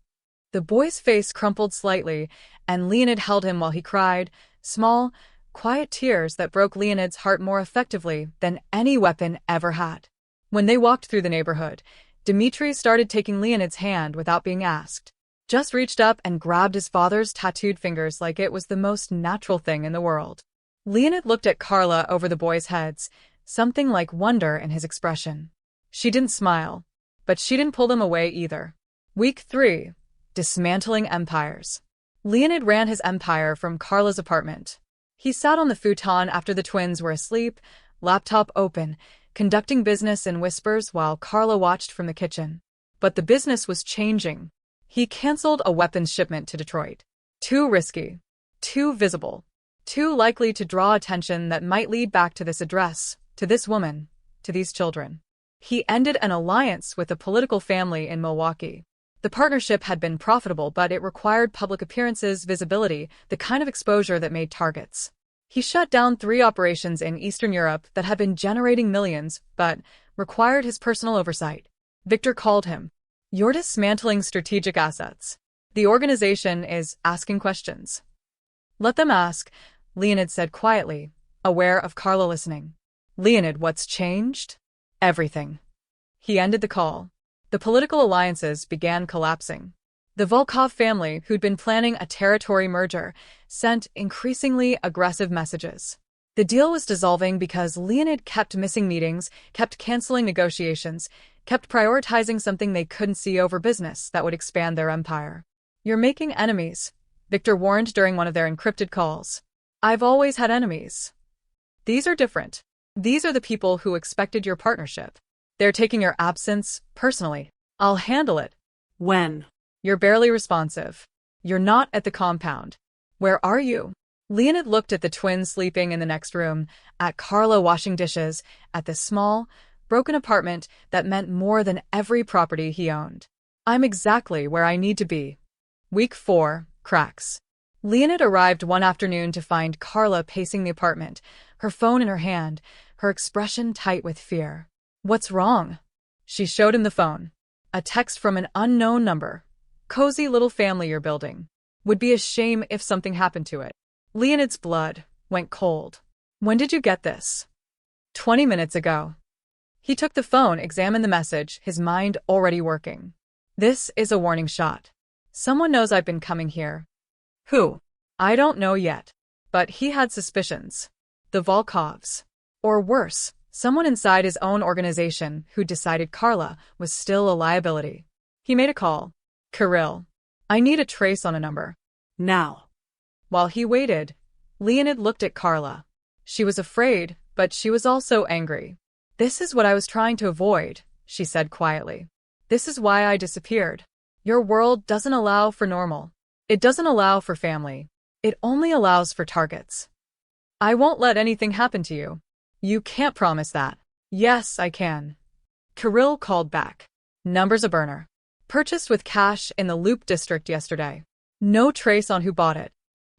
The boy's face crumpled slightly, and Leonid held him while he cried, small, quiet tears that broke Leonid's heart more effectively than any weapon ever had. When they walked through the neighborhood, Dmitri started taking Leonid's hand without being asked. Just reached up and grabbed his father's tattooed fingers like it was the most natural thing in the world. Leonid looked at Carla over the boys' heads, something like wonder in his expression. She didn't smile, but she didn't pull them away either. Week 3. Dismantling empires. Leonid ran his empire from Carla's apartment. He sat on the futon after the twins were asleep, laptop open, conducting business in whispers while Carla watched from the kitchen. But the business was changing. He canceled a weapons shipment to Detroit. Too risky. Too visible. Too likely to draw attention that might lead back to this address, to this woman, to these children. He ended an alliance with a political family in Milwaukee. The partnership had been profitable, but it required public appearances, visibility, the kind of exposure that made targets. He shut down 3 operations in Eastern Europe that had been generating millions, but required his personal oversight. Victor called him. "You're dismantling strategic assets. The organization is asking questions." "Let them ask," Leonid said quietly, aware of Carla listening. "Leonid, what's changed?" "Everything." He ended the call. The political alliances began collapsing. The Volkov family, who'd been planning a territory merger, sent increasingly aggressive messages. The deal was dissolving because Leonid kept missing meetings, kept canceling negotiations, kept prioritizing something they couldn't see over business that would expand their empire. "You're making enemies," Victor warned during one of their encrypted calls. "I've always had enemies. These are different. These are the people who expected your partnership. They're taking your absence personally. I'll handle it." When? "You're barely responsive. You're not at the compound. Where are you?" Leonid looked at the twins sleeping in the next room, at Carla washing dishes, at the small, broken apartment that meant more than every property he owned. "I'm exactly where I need to be." Week 4. Cracks. Leonid arrived one afternoon to find Carla pacing the apartment, her phone in her hand, her expression tight with fear. "What's wrong?" She showed him the phone. A text from an unknown number. "Cozy little family you're building. Would be a shame if something happened to it." Leonid's blood went cold. "When did you get this?" 20 minutes ago." He took the phone, examined the message, his mind already working. "This is a warning shot. Someone knows I've been coming here." Who? "I don't know yet. But he had suspicions. The Volkovs. Or worse, someone inside his own organization who decided Carla was still a liability." He made a call. "Kirill, I need a trace on a number." Now. While he waited, Leonid looked at Carla. She was afraid, but she was also angry. "This is what I was trying to avoid," she said quietly. "This is why I disappeared. Your world doesn't allow for normal. It doesn't allow for family. It only allows for targets. I won't let anything happen to you." "You can't promise that." "Yes, I can." Kirill called back. "Number's a burner. Purchased with cash in the Loop district yesterday. No trace on who bought it."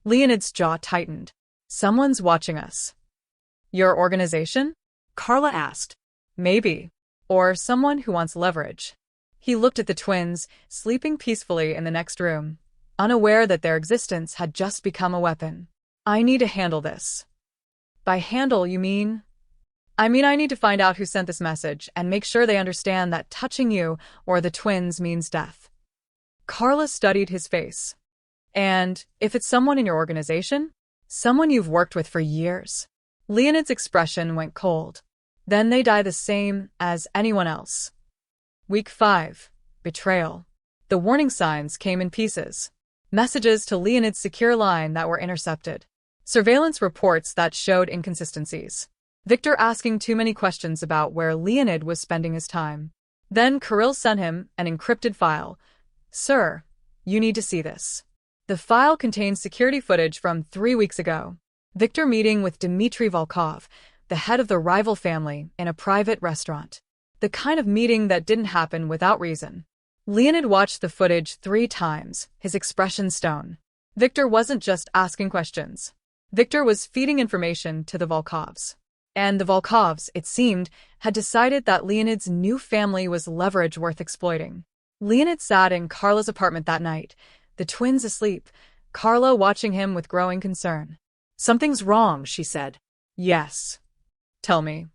Leonid's jaw tightened. "Someone's watching us." "Your organization?" Carla asked. "Maybe. Or someone who wants leverage." He looked at the twins, sleeping peacefully in the next room, unaware that their existence had just become a weapon. "I need to handle this." "By handle, you mean?" I need to find out who sent this message and make sure they understand that touching you or the twins means death." Carla studied his face. "And if it's someone in your organization? Someone you've worked with for years?" Leonid's expression went cold. "Then they die the same as anyone else." Week 5. Betrayal. The warning signs came in pieces. Messages to Leonid's secure line that were intercepted. Surveillance reports that showed inconsistencies. Victor asking too many questions about where Leonid was spending his time. Then Kirill sent him an encrypted file. "Sir, you need to see this." The file contains security footage from 3 weeks ago. Victor meeting with Dmitry Volkov, the head of the rival family, in a private restaurant. The kind of meeting that didn't happen without reason. Leonid watched the footage 3 times, his expression stone. Victor wasn't just asking questions. Victor was feeding information to the Volkovs. And the Volkovs, it seemed, had decided that Leonid's new family was leverage worth exploiting. Leonid sat in Carla's apartment that night, the twins asleep, Carla watching him with growing concern. Something's wrong, she said. Yes. Tell me.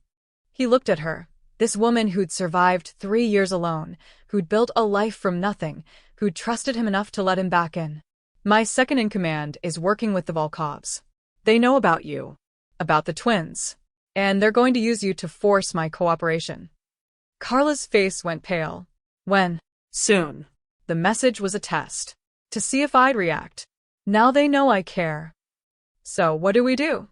He looked at her, this woman who'd survived 3 years alone, who'd built a life from nothing, who'd trusted him enough to let him back in. My second-in-command is working with the Volkovs. They know about you, about the twins, and they're going to use you to force my cooperation. Carla's face went pale. When? Soon. The message was a test, to see if I'd react. Now they know I care. So what do we do?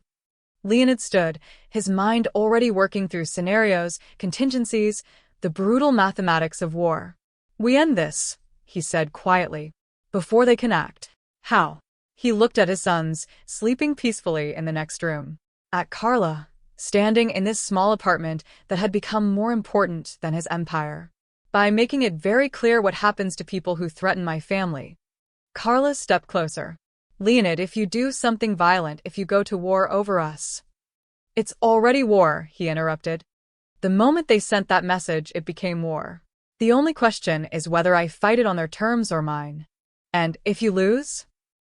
Leonid stood, his mind already working through scenarios, contingencies, the brutal mathematics of war. We end this, he said quietly, before they can act. How? He looked at his sons, sleeping peacefully in the next room. At Carla, standing in this small apartment that had become more important than his empire. By making it very clear what happens to people who threaten my family. Carla stepped closer. Leonid, if you do something violent, if you go to war over us. It's already war, he interrupted. The moment they sent that message, it became war. The only question is whether I fight it on their terms or mine. And if you lose?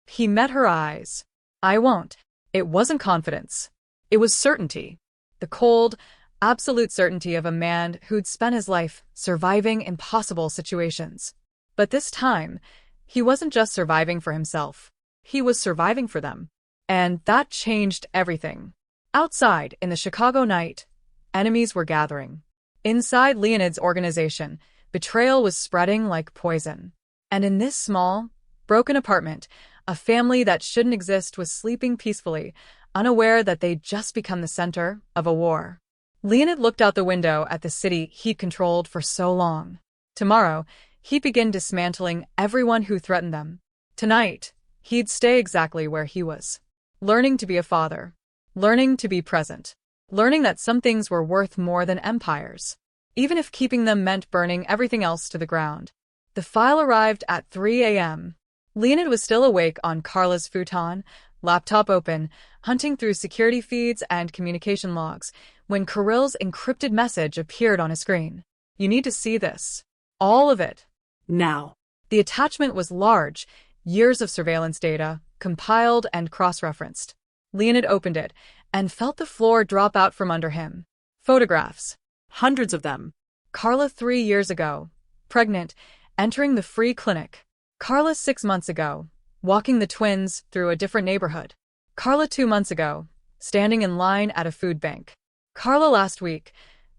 He met her eyes. I won't. It wasn't confidence. It was certainty. The cold, absolute certainty of a man who'd spent his life surviving impossible situations. But this time, he wasn't just surviving for himself. He was surviving for them. And that changed everything. Outside, in the Chicago night, enemies were gathering. Inside Leonid's organization, betrayal was spreading like poison. And in this small, broken apartment, a family that shouldn't exist was sleeping peacefully, unaware that they'd just become the center of a war. Leonid looked out the window at the city he'd controlled for so long. Tomorrow, he'd begin dismantling everyone who threatened them. Tonight, he'd stay exactly where he was. Learning to be a father. Learning to be present. Learning that some things were worth more than empires. Even if keeping them meant burning everything else to the ground. The file arrived at 3 a.m. Leonid was still awake on Carla's futon, laptop open, hunting through security feeds and communication logs, when Kirill's encrypted message appeared on his screen. You need to see this. All of it. Now. The attachment was large, years of surveillance data, compiled and cross-referenced. Leonid opened it and felt the floor drop out from under him. Photographs. Hundreds of them. Carla 3 years ago, pregnant, entering the free clinic. Carla 6 months ago, walking the twins through a different neighborhood. Carla 2 months ago, standing in line at a food bank. Carla last week,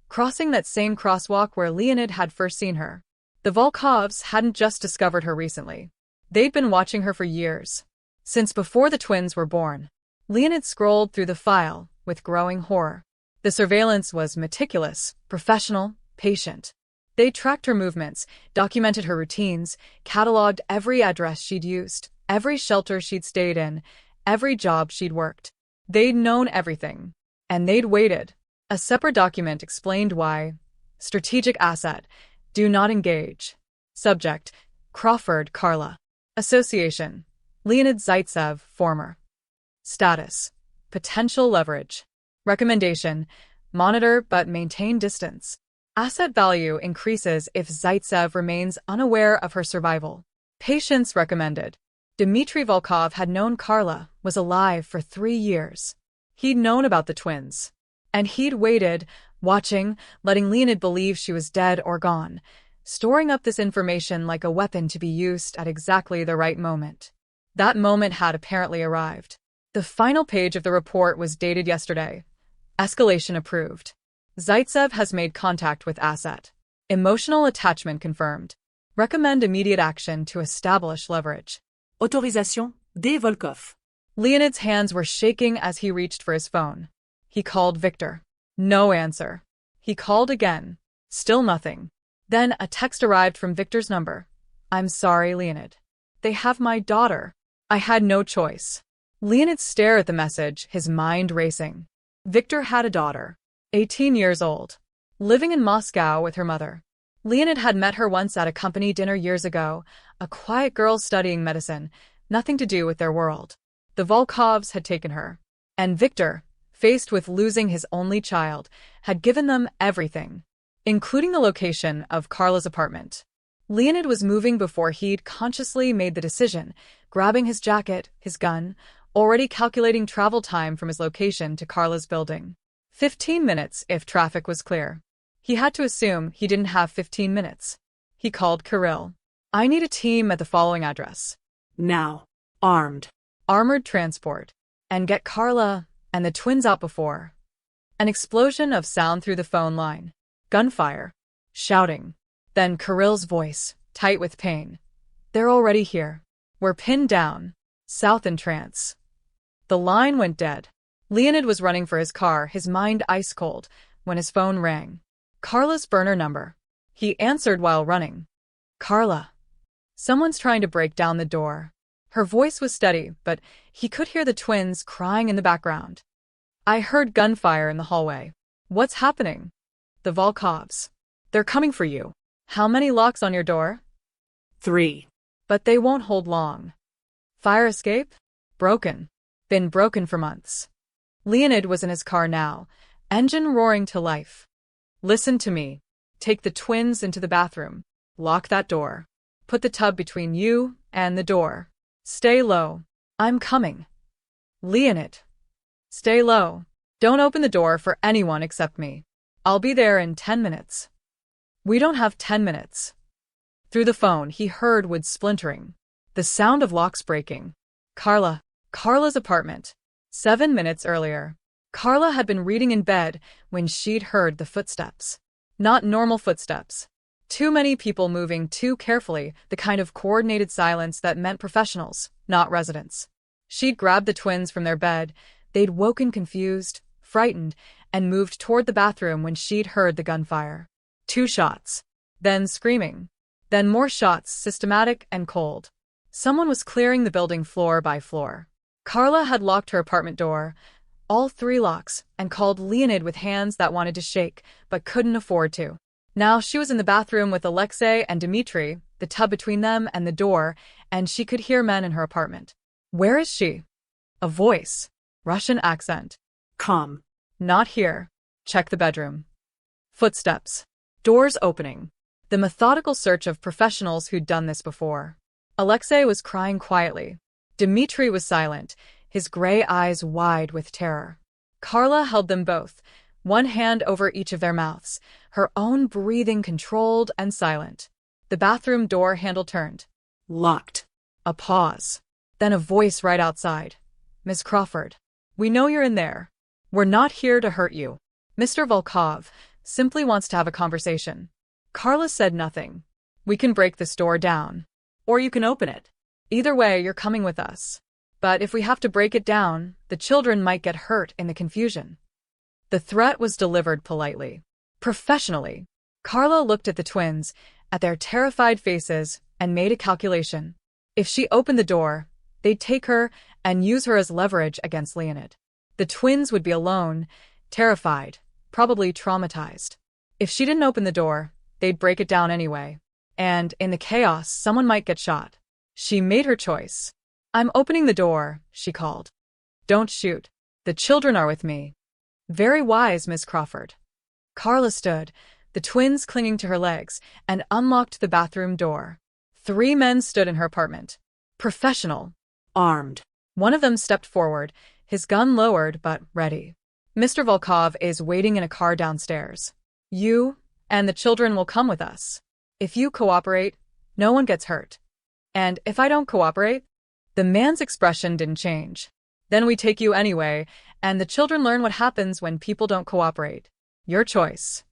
crossing that same crosswalk where Leonid had first seen her. The Volkovs hadn't just discovered her recently. They'd been watching her for years. Since before the twins were born. Leonid scrolled through the file with growing horror. The surveillance was meticulous, professional, patient. They tracked her movements, documented her routines, cataloged every address she'd used, every shelter she'd stayed in, every job she'd worked. They'd known everything. And they'd waited. A separate document explained why. Strategic asset. Do not engage. Subject. Crawford, Carla. Association. Leonid Zaitsev, former. Status. Potential leverage. Recommendation. Monitor but maintain distance. Asset value increases if Zaitsev remains unaware of her survival. Patience recommended. Dmitry Volkov had known Carla was alive for 3 years. He'd known about the twins. And he'd waited, watching, letting Leonid believe she was dead or gone, storing up this information like a weapon to be used at exactly the right moment. That moment had apparently arrived. The final page of the report was dated yesterday. Escalation approved. Zaitsev has made contact with asset. Emotional attachment confirmed. Recommend immediate action to establish leverage. Autorisation de Volkov. Leonid's hands were shaking as he reached for his phone. He called Victor. No answer. He called again. Still nothing. Then a text arrived from Victor's number. I'm sorry, Leonid. They have my daughter. I had no choice. Leonid stared at the message, his mind racing. Victor had a daughter, 18 years old, living in Moscow with her mother. Leonid had met her once at a company dinner years ago, a quiet girl studying medicine, nothing to do with their world. The Volkovs had taken her. And Victor, faced with losing his only child, had given them everything, including the location of Carla's apartment. Leonid was moving before he'd consciously made the decision, grabbing his jacket, his gun, already calculating travel time from his location to Carla's building. 15 minutes if traffic was clear. He had to assume he didn't have 15 minutes. He called Kirill. I need a team at the following address. Now. Armed. Armored transport. And get Carla and the twins out before. An explosion of sound through the phone line. Gunfire. Shouting. Then Kirill's voice, tight with pain. They're already here. We're pinned down. South in trance. The line went dead. Leonid was running for his car, his mind ice cold, when his phone rang. Carla's burner number. He answered while running. Carla. Someone's trying to break down the door. Her voice was steady, but he could hear the twins crying in the background. I heard gunfire in the hallway. What's happening? The Volkovs. They're coming for you. How many locks on your door? 3. But they won't hold long. Fire escape? Broken. Been broken for months. Leonid was in his car now, engine roaring to life. Listen to me. Take the twins into the bathroom. Lock that door. Put the tub between you and the door. Stay low. I'm coming. Leonid. Stay low. Don't open the door for anyone except me. I'll be there in 10 minutes. We don't have 10 minutes. Through the phone, he heard wood splintering. The sound of locks breaking. Carla's apartment. 7 minutes earlier. Carla had been reading in bed when she'd heard the footsteps. Not normal footsteps. Too many people moving too carefully, the kind of coordinated silence that meant professionals, not residents. She'd grabbed the twins from their bed. They'd woken confused, frightened, and moved toward the bathroom when she'd heard the gunfire. 2 shots. Then screaming. Then more shots, systematic and cold. Someone was clearing the building floor by floor. Carla had locked her apartment door, all 3 locks, and called Leonid with hands that wanted to shake, but couldn't afford to. Now she was in the bathroom with Alexei and Dmitri, the tub between them and the door, and she could hear men in her apartment. Where is she? A voice. Russian accent. Come. Not here. Check the bedroom. Footsteps. Doors opening. The methodical search of professionals who'd done this before. Alexei was crying quietly. Dmitri was silent, his gray eyes wide with terror. Carla held them both, one hand over each of their mouths, her own breathing controlled and silent. The bathroom door handle turned. Locked. A pause. Then a voice right outside. Miss Crawford. We know you're in there. We're not here to hurt you. Mr. Volkov simply wants to have a conversation. Carla said nothing. We can break this door down. Or you can open it. Either way, you're coming with us. But if we have to break it down, the children might get hurt in the confusion. The threat was delivered politely. Professionally. Carla looked at the twins, at their terrified faces, and made a calculation. If she opened the door, they'd take her and use her as leverage against Leonid. The twins would be alone, terrified, probably traumatized. If she didn't open the door, they'd break it down anyway. And, in the chaos, someone might get shot. She made her choice. I'm opening the door, she called. Don't shoot. The children are with me. Very wise, Miss Crawford. Carla stood, the twins clinging to her legs, and unlocked the bathroom door. 3 men stood in her apartment. Professional. Armed. One of them stepped forward, his gun lowered but ready. Mr. Volkov is waiting in a car downstairs. You and the children will come with us. If you cooperate, no one gets hurt. And if I don't cooperate? The man's expression didn't change. Then we take you anyway, and the children learn what happens when people don't cooperate. Your choice.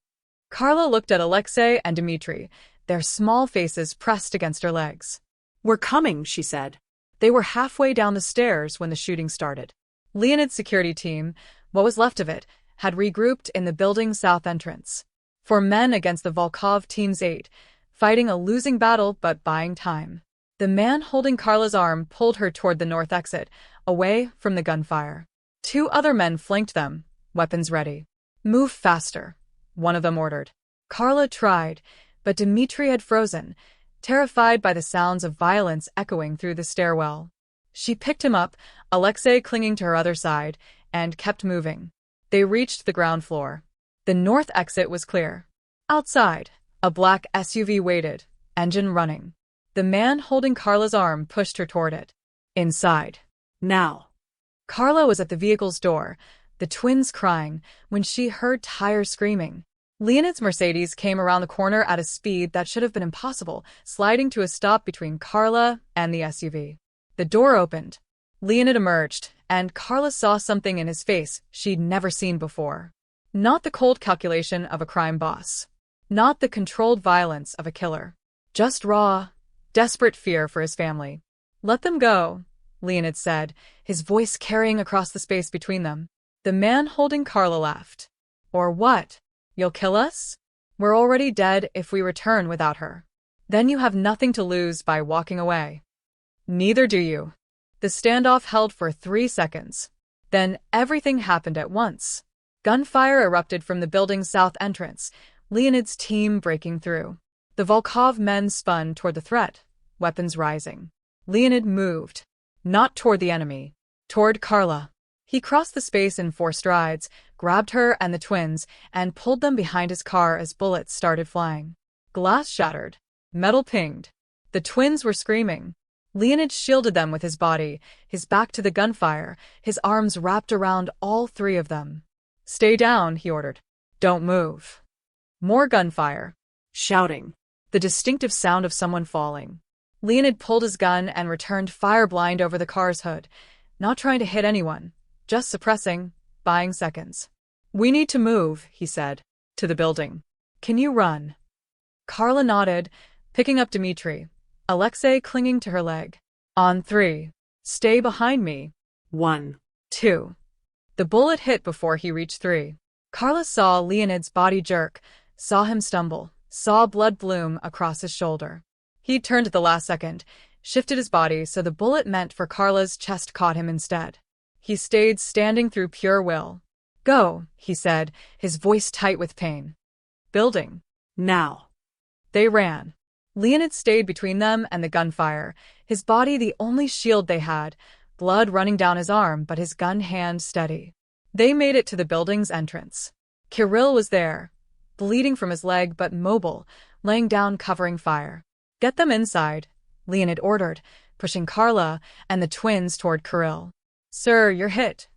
Carla looked at Alexei and Dmitri, their small faces pressed against her legs. We're coming, she said. They were halfway down the stairs when the shooting started. Leonid's security team, what was left of it, had regrouped in the building's south entrance. 4 men against the Volkov team's 8, fighting a losing battle but buying time. The man holding Carla's arm pulled her toward the north exit, away from the gunfire. Two other men flanked them, weapons ready. Move faster, one of them ordered. Carla tried, but Dmitri had frozen, terrified by the sounds of violence echoing through the stairwell. She picked him up, Alexei clinging to her other side, and kept moving. They reached the ground floor. The north exit was clear. Outside, a black SUV waited, engine running. The man holding Carla's arm pushed her toward it. Inside. Now. Carla was at the vehicle's door, the twins crying, when she heard tires screaming. Leonid's Mercedes came around the corner at a speed that should have been impossible, sliding to a stop between Carla and the SUV. The door opened. Leonid emerged, and Carla saw something in his face she'd never seen before. Not the cold calculation of a crime boss. Not the controlled violence of a killer. Just raw, desperate fear for his family. "Let them go," Leonid said, his voice carrying across the space between them. The man holding Carla laughed. "Or what? You'll kill us? We're already dead if we return without her. Then you have nothing to lose by walking away." "Neither do you." The standoff held for 3 seconds. Then everything happened at once. Gunfire erupted from the building's south entrance, Leonid's team breaking through. The Volkov men spun toward the threat, weapons rising. Leonid moved. Not toward the enemy. Toward Carla. He crossed the space in 4 strides, grabbed her and the twins, and pulled them behind his car as bullets started flying. Glass shattered. Metal pinged. The twins were screaming. Leonid shielded them with his body, his back to the gunfire, his arms wrapped around all 3 of them. "Stay down," he ordered. "Don't move." More gunfire. Shouting. The distinctive sound of someone falling. Leonid pulled his gun and returned fire blind over the car's hood, not trying to hit anyone, just suppressing, buying seconds. "We need to move," he said. "To the building. Can you run?" Carla nodded, picking up Dmitri. Alexei clinging to her leg. "On 3. Stay behind me." 1. 2. The bullet hit before he reached 3. Carla saw Leonid's body jerk, saw him stumble, saw blood bloom across his shoulder. He turned at the last second, shifted his body so the bullet meant for Carla's chest caught him instead. He stayed standing through pure will. "Go," he said, his voice tight with pain. "Building." Now. They ran. Leonid stayed between them and the gunfire, his body the only shield they had, blood running down his arm but his gun hand steady. They made it to the building's entrance. Kirill was there, bleeding from his leg but mobile, laying down covering fire. "Get them inside," Leonid ordered, pushing Carla and the twins toward Kirill. "Sir, you're hit."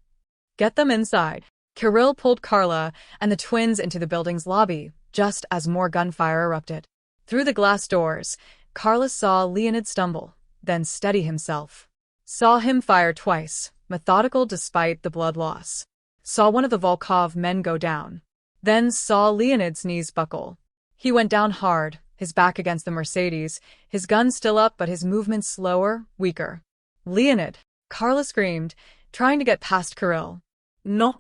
"Get them inside." Kirill pulled Carla and the twins into the building's lobby, just as more gunfire erupted. Through the glass doors, Carla saw Leonid stumble, then steady himself. Saw him fire twice, methodical despite the blood loss. Saw one of the Volkov men go down. Then saw Leonid's knees buckle. He went down hard, his back against the Mercedes, his gun still up but his movements slower, weaker. "Leonid!" Carla screamed, trying to get past Kirill. No.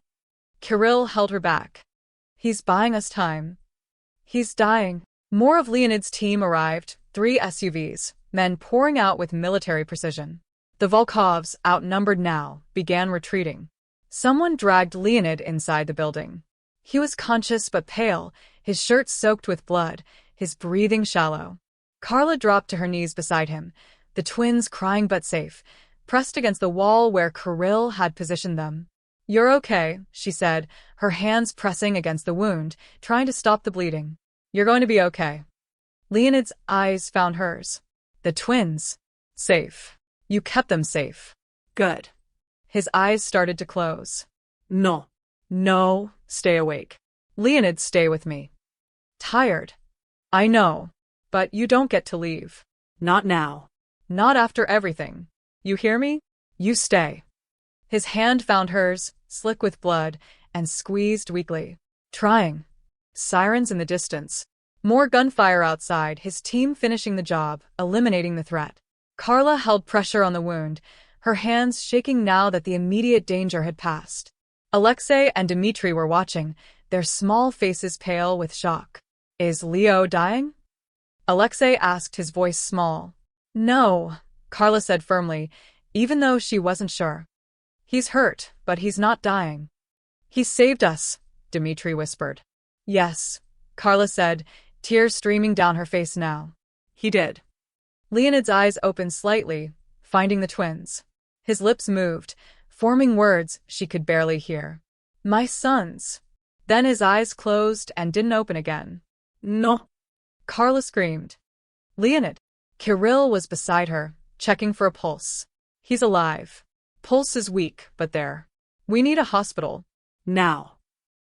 Kirill held her back. "He's buying us time. He's dying." More of Leonid's team arrived, 3 SUVs, men pouring out with military precision. The Volkovs, outnumbered now, began retreating. Someone dragged Leonid inside the building. He was conscious but pale, his shirt soaked with blood, his breathing shallow. Carla dropped to her knees beside him, the twins crying but safe, pressed against the wall where Kirill had positioned them. "You're okay," she said, her hands pressing against the wound, trying to stop the bleeding. "You're going to be okay." Leonid's eyes found hers. "The twins. Safe. You kept them safe." Good. His eyes started to close. No. "No, stay awake. Leonid, stay with me." "Tired. I know. But you don't get to leave." Not now. "Not after everything. You hear me? You stay." His hand found hers, slick with blood, and squeezed weakly. Trying. Sirens in the distance. More gunfire outside, his team finishing the job, eliminating the threat. Carla held pressure on the wound, her hands shaking now that the immediate danger had passed. Alexei and Dmitri were watching, their small faces pale with shock. "Is Leo dying?" Alexei asked, his voice small. No, Carla said firmly, even though she wasn't sure. He's hurt, but he's not dying. He saved us, Dmitri whispered. Yes, Carla said, tears streaming down her face now. He did. Leonid's eyes opened slightly, finding the twins. His lips moved, forming words she could barely hear. My sons. Then his eyes closed and didn't open again. No. Carla screamed. Leonid. Kirill was beside her, checking for a pulse. He's alive. Pulse is weak, but there. We need a hospital. Now.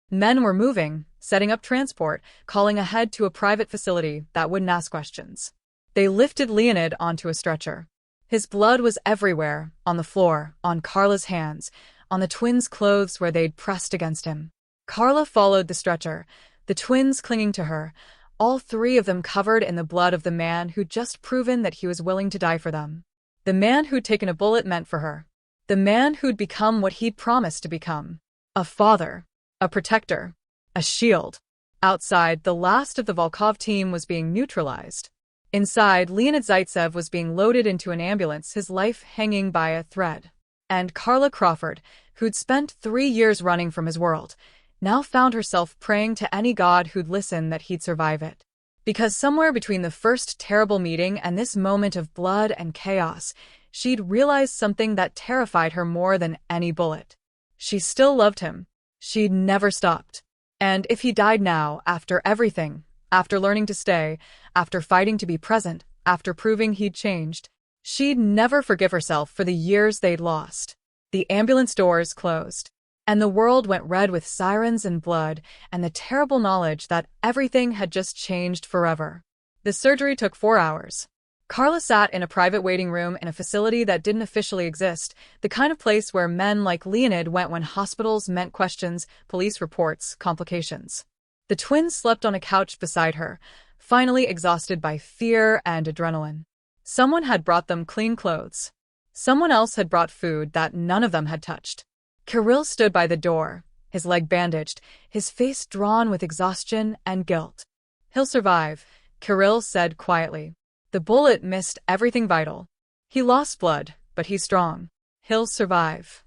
Men were moving, setting up transport, calling ahead to a private facility that wouldn't ask questions. They lifted Leonid onto a stretcher. His blood was everywhere, on the floor, on Carla's hands, on the twins' clothes where they'd pressed against him. Carla followed the stretcher, the twins clinging to her, all three of them covered in the blood of the man who'd just proven that he was willing to die for them. The man who'd taken a bullet meant for her. The man who'd become what he'd promised to become. A father. A protector. A shield. Outside, the last of the Volkov team was being neutralized. Inside, Leonid Zaitsev was being loaded into an ambulance, his life hanging by a thread. And Carla Crawford, who'd spent 3 years running from his world, now found herself praying to any god who'd listen that he'd survive it. Because somewhere between the first terrible meeting and this moment of blood and chaos, she'd realized something that terrified her more than any bullet. She still loved him. She'd never stopped. And if he died now, after everything, after learning to stay, after fighting to be present, after proving he'd changed, she'd never forgive herself for the years they'd lost. The ambulance doors closed, and the world went red with sirens and blood and the terrible knowledge that everything had just changed forever. The surgery took 4 hours. Carla sat in a private waiting room in a facility that didn't officially exist, the kind of place where men like Leonid went when hospitals meant questions, police reports, complications. The twins slept on a couch beside her, finally exhausted by fear and adrenaline. Someone had brought them clean clothes. Someone else had brought food that none of them had touched. Kirill stood by the door, his leg bandaged, his face drawn with exhaustion and guilt. He'll survive, Kirill said quietly. The bullet missed everything vital. He lost blood, but he's strong. He'll survive.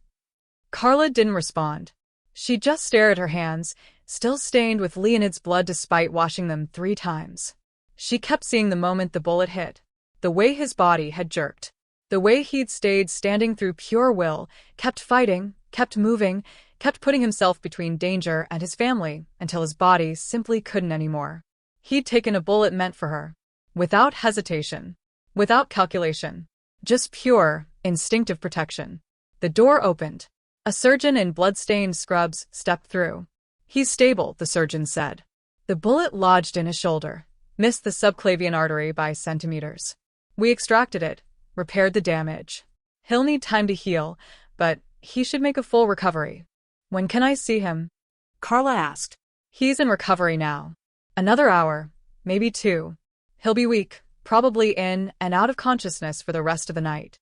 Carla didn't respond. She just stared at her hands, still stained with Leonid's blood despite washing them 3 times. She kept seeing the moment the bullet hit, the way his body had jerked, the way he'd stayed standing through pure will, kept fighting, kept moving, kept putting himself between danger and his family until his body simply couldn't anymore. He'd taken a bullet meant for her. Without hesitation. Without calculation. Just pure, instinctive protection. The door opened. A surgeon in blood-stained scrubs stepped through. He's stable, the surgeon said. The bullet lodged in his shoulder, missed the subclavian artery by centimeters. We extracted it, repaired the damage. He'll need time to heal, but he should make a full recovery. When can I see him? Carla asked. He's in recovery now. Another hour, maybe 2. He'll be weak, probably in and out of consciousness for the rest of the night.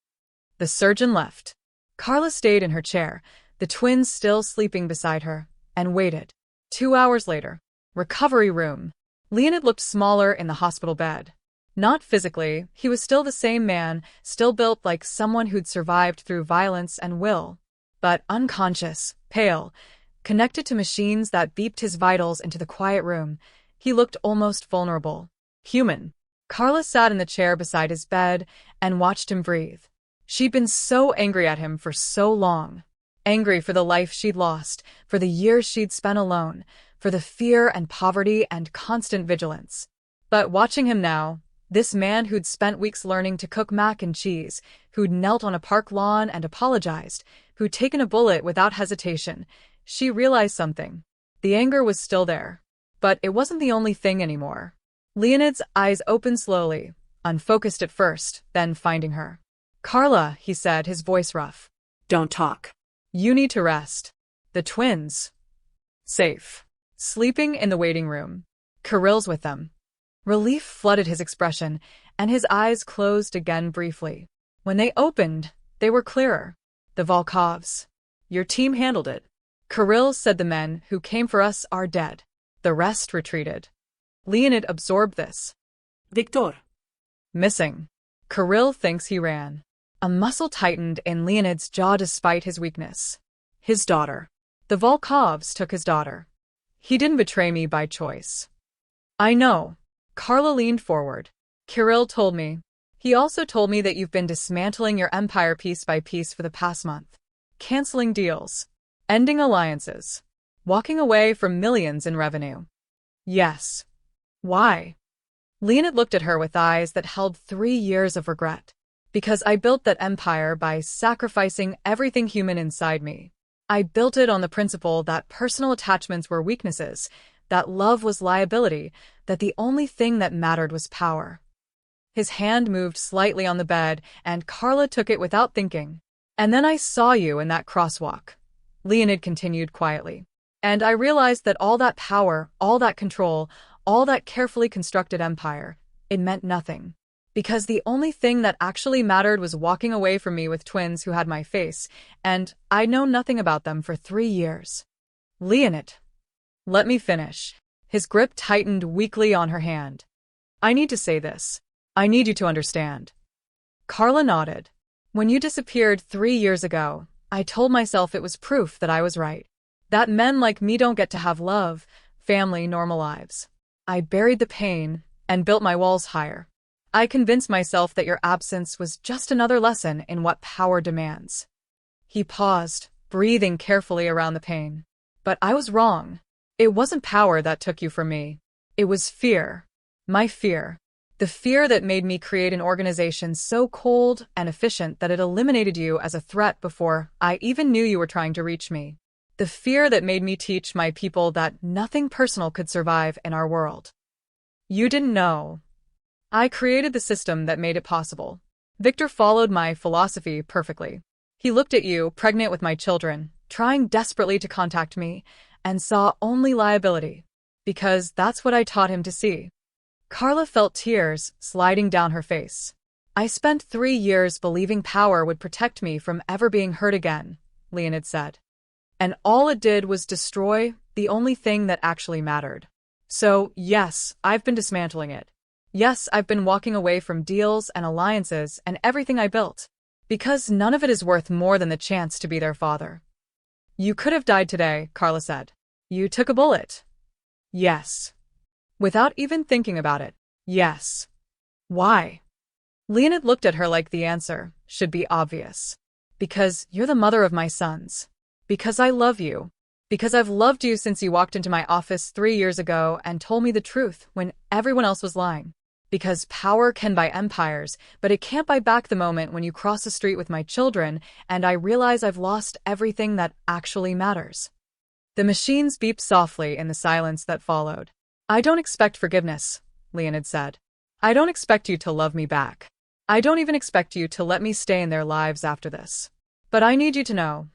The surgeon left. Carla stayed in her chair, the twins still sleeping beside her, and waited. 2 hours later. Recovery room. Leonid looked smaller in the hospital bed. Not physically, he was still the same man, still built like someone who'd survived through violence and will. But unconscious, pale, connected to machines that beeped his vitals into the quiet room, he looked almost vulnerable. Human. Carla sat in the chair beside his bed and watched him breathe. She'd been so angry at him for so long. Angry for the life she'd lost, for the years she'd spent alone, for the fear and poverty and constant vigilance. But watching him now, this man who'd spent weeks learning to cook mac and cheese, who'd knelt on a park lawn and apologized, who'd taken a bullet without hesitation, she realized something. The anger was still there. But it wasn't the only thing anymore. Leonid's eyes opened slowly, unfocused at first, then finding her. Carla, he said, his voice rough. Don't talk. You need to rest. The twins. Safe. Sleeping in the waiting room. Kirill's with them. Relief flooded his expression, and his eyes closed again briefly. When they opened, they were clearer. The Volkovs. Your team handled it. Kirill said the men who came for us are dead. The rest retreated. Leonid absorbed this. Victor. Missing. Kirill thinks he ran. A muscle tightened in Leonid's jaw despite his weakness. His daughter. The Volkovs took his daughter. He didn't betray me by choice. I know. Carla leaned forward. Kirill told me. He also told me that you've been dismantling your empire piece by piece for the past month. Canceling deals. Ending alliances. Walking away from millions in revenue. Yes. Why? Leonid looked at her with eyes that held 3 years of regret. Because I built that empire by sacrificing everything human inside me. I built it on the principle that personal attachments were weaknesses, that love was liability, that the only thing that mattered was power. His hand moved slightly on the bed, and Carla took it without thinking. And then I saw you in that crosswalk. Leonid continued quietly. And I realized that all that power, all that control, all that carefully constructed empire, it meant nothing. Because the only thing that actually mattered was walking away from me with twins who had my face, and I'd known nothing about them for 3 years. Leonid. Let me finish. His grip tightened weakly on her hand. I need to say this. I need you to understand. Carla nodded. When you disappeared 3 years ago, I told myself it was proof that I was right. That men like me don't get to have love, family, normal lives. I buried the pain and built my walls higher. I convinced myself that your absence was just another lesson in what power demands. He paused, breathing carefully around the pain. But I was wrong. It wasn't power that took you from me. It was fear. My fear. The fear that made me create an organization so cold and efficient that it eliminated you as a threat before I even knew you were trying to reach me. The fear that made me teach my people that nothing personal could survive in our world. You didn't know. I created the system that made it possible. Victor followed my philosophy perfectly. He looked at you, pregnant with my children, trying desperately to contact me, and saw only liability. Because that's what I taught him to see. Carla felt tears sliding down her face. I spent 3 years believing power would protect me from ever being hurt again, Leonid said. And all it did was destroy the only thing that actually mattered. So, yes, I've been dismantling it. Yes, I've been walking away from deals and alliances and everything I built. Because none of it is worth more than the chance to be their father. You could have died today, Carla said. You took a bullet. Yes. Without even thinking about it. Yes. Why? Leonid looked at her like the answer should be obvious. Because you're the mother of my sons. Because I love you. Because I've loved you since you walked into my office 3 years ago and told me the truth when everyone else was lying. Because power can buy empires, but it can't buy back the moment when you cross the street with my children and I realize I've lost everything that actually matters. The machines beeped softly in the silence that followed. I don't expect forgiveness, Leonid said. I don't expect you to love me back. I don't even expect you to let me stay in their lives after this. But I need you to know.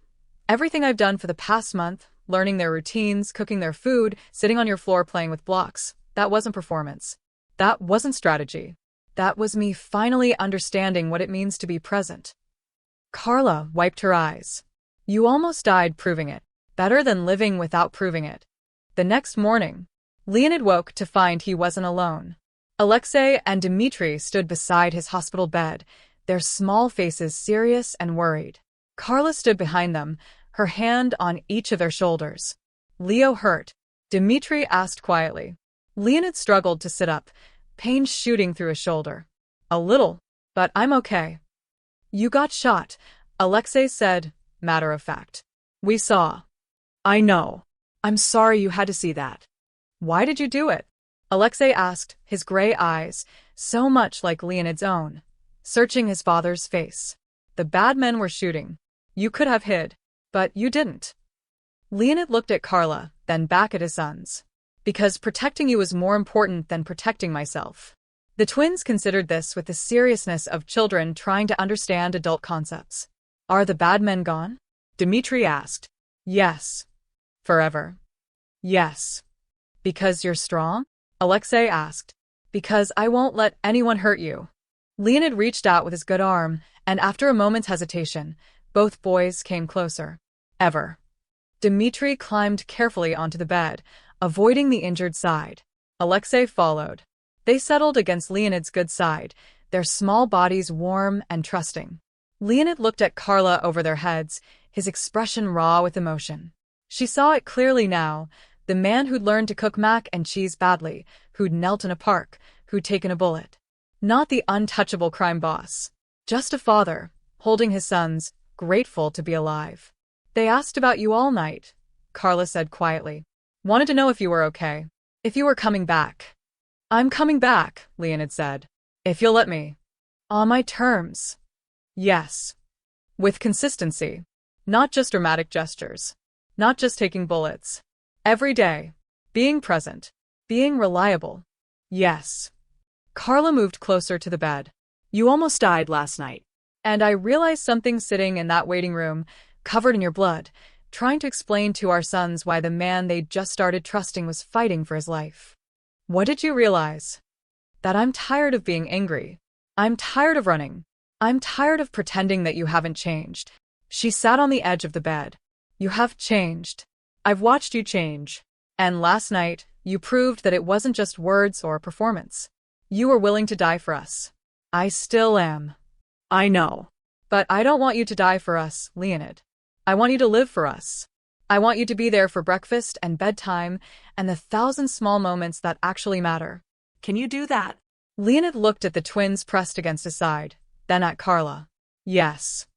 Everything I've done for the past month, learning their routines, cooking their food, sitting on your floor playing with blocks, that wasn't performance. That wasn't strategy. That was me finally understanding what it means to be present. Carla wiped her eyes. You almost died proving it. Better than living without proving it. The next morning, Leonid woke to find he wasn't alone. Alexei and Dmitry stood beside his hospital bed, their small faces serious and worried. Carla stood behind them, her hand on each of their shoulders. Leo hurt? Dmitry asked quietly. Leonid struggled to sit up, pain shooting through his shoulder. A little, but I'm okay. You got shot, Alexei said, matter of fact. We saw. I know. I'm sorry you had to see that. Why did you do it? Alexei asked, his gray eyes, so much like Leonid's own, searching his father's face. The bad men were shooting. You could have hid, but you didn't. Leonid looked at Carla, then back at his sons. Because protecting you was more important than protecting myself. The twins considered this with the seriousness of children trying to understand adult concepts. Are the bad men gone? Dmitry asked. Yes. Forever. Yes. Because you're strong? Alexei asked. Because I won't let anyone hurt you. Leonid reached out with his good arm, and after a moment's hesitation, both boys came closer. Ever. Dmitry climbed carefully onto the bed, avoiding the injured side. Alexei followed. They settled against Leonid's good side, their small bodies warm and trusting. Leonid looked at Carla over their heads, his expression raw with emotion. She saw it clearly now, the man who'd learned to cook mac and cheese badly, who'd knelt in a park, who'd taken a bullet. Not the untouchable crime boss. Just a father, holding his sons, grateful to be alive. They asked about you all night, Carla said quietly. Wanted to know if you were okay. If you were coming back. I'm coming back, Leonid said. If you'll let me. On my terms. Yes. With consistency. Not just dramatic gestures. Not just taking bullets. Every day. Being present. Being reliable. Yes. Carla moved closer to the bed. You almost died last night. And I realized something sitting in that waiting room, covered in your blood, trying to explain to our sons why the man they'd just started trusting was fighting for his life. What did you realize? That I'm tired of being angry. I'm tired of running. I'm tired of pretending that you haven't changed. She sat on the edge of the bed. You have changed. I've watched you change. And last night, you proved that it wasn't just words or performance. You were willing to die for us. I still am. I know. But I don't want you to die for us, Leonid. I want you to live for us. I want you to be there for breakfast and bedtime and the 1,000 small moments that actually matter. Can you do that? Leonid looked at the twins pressed against his side, then at Carla. Yes.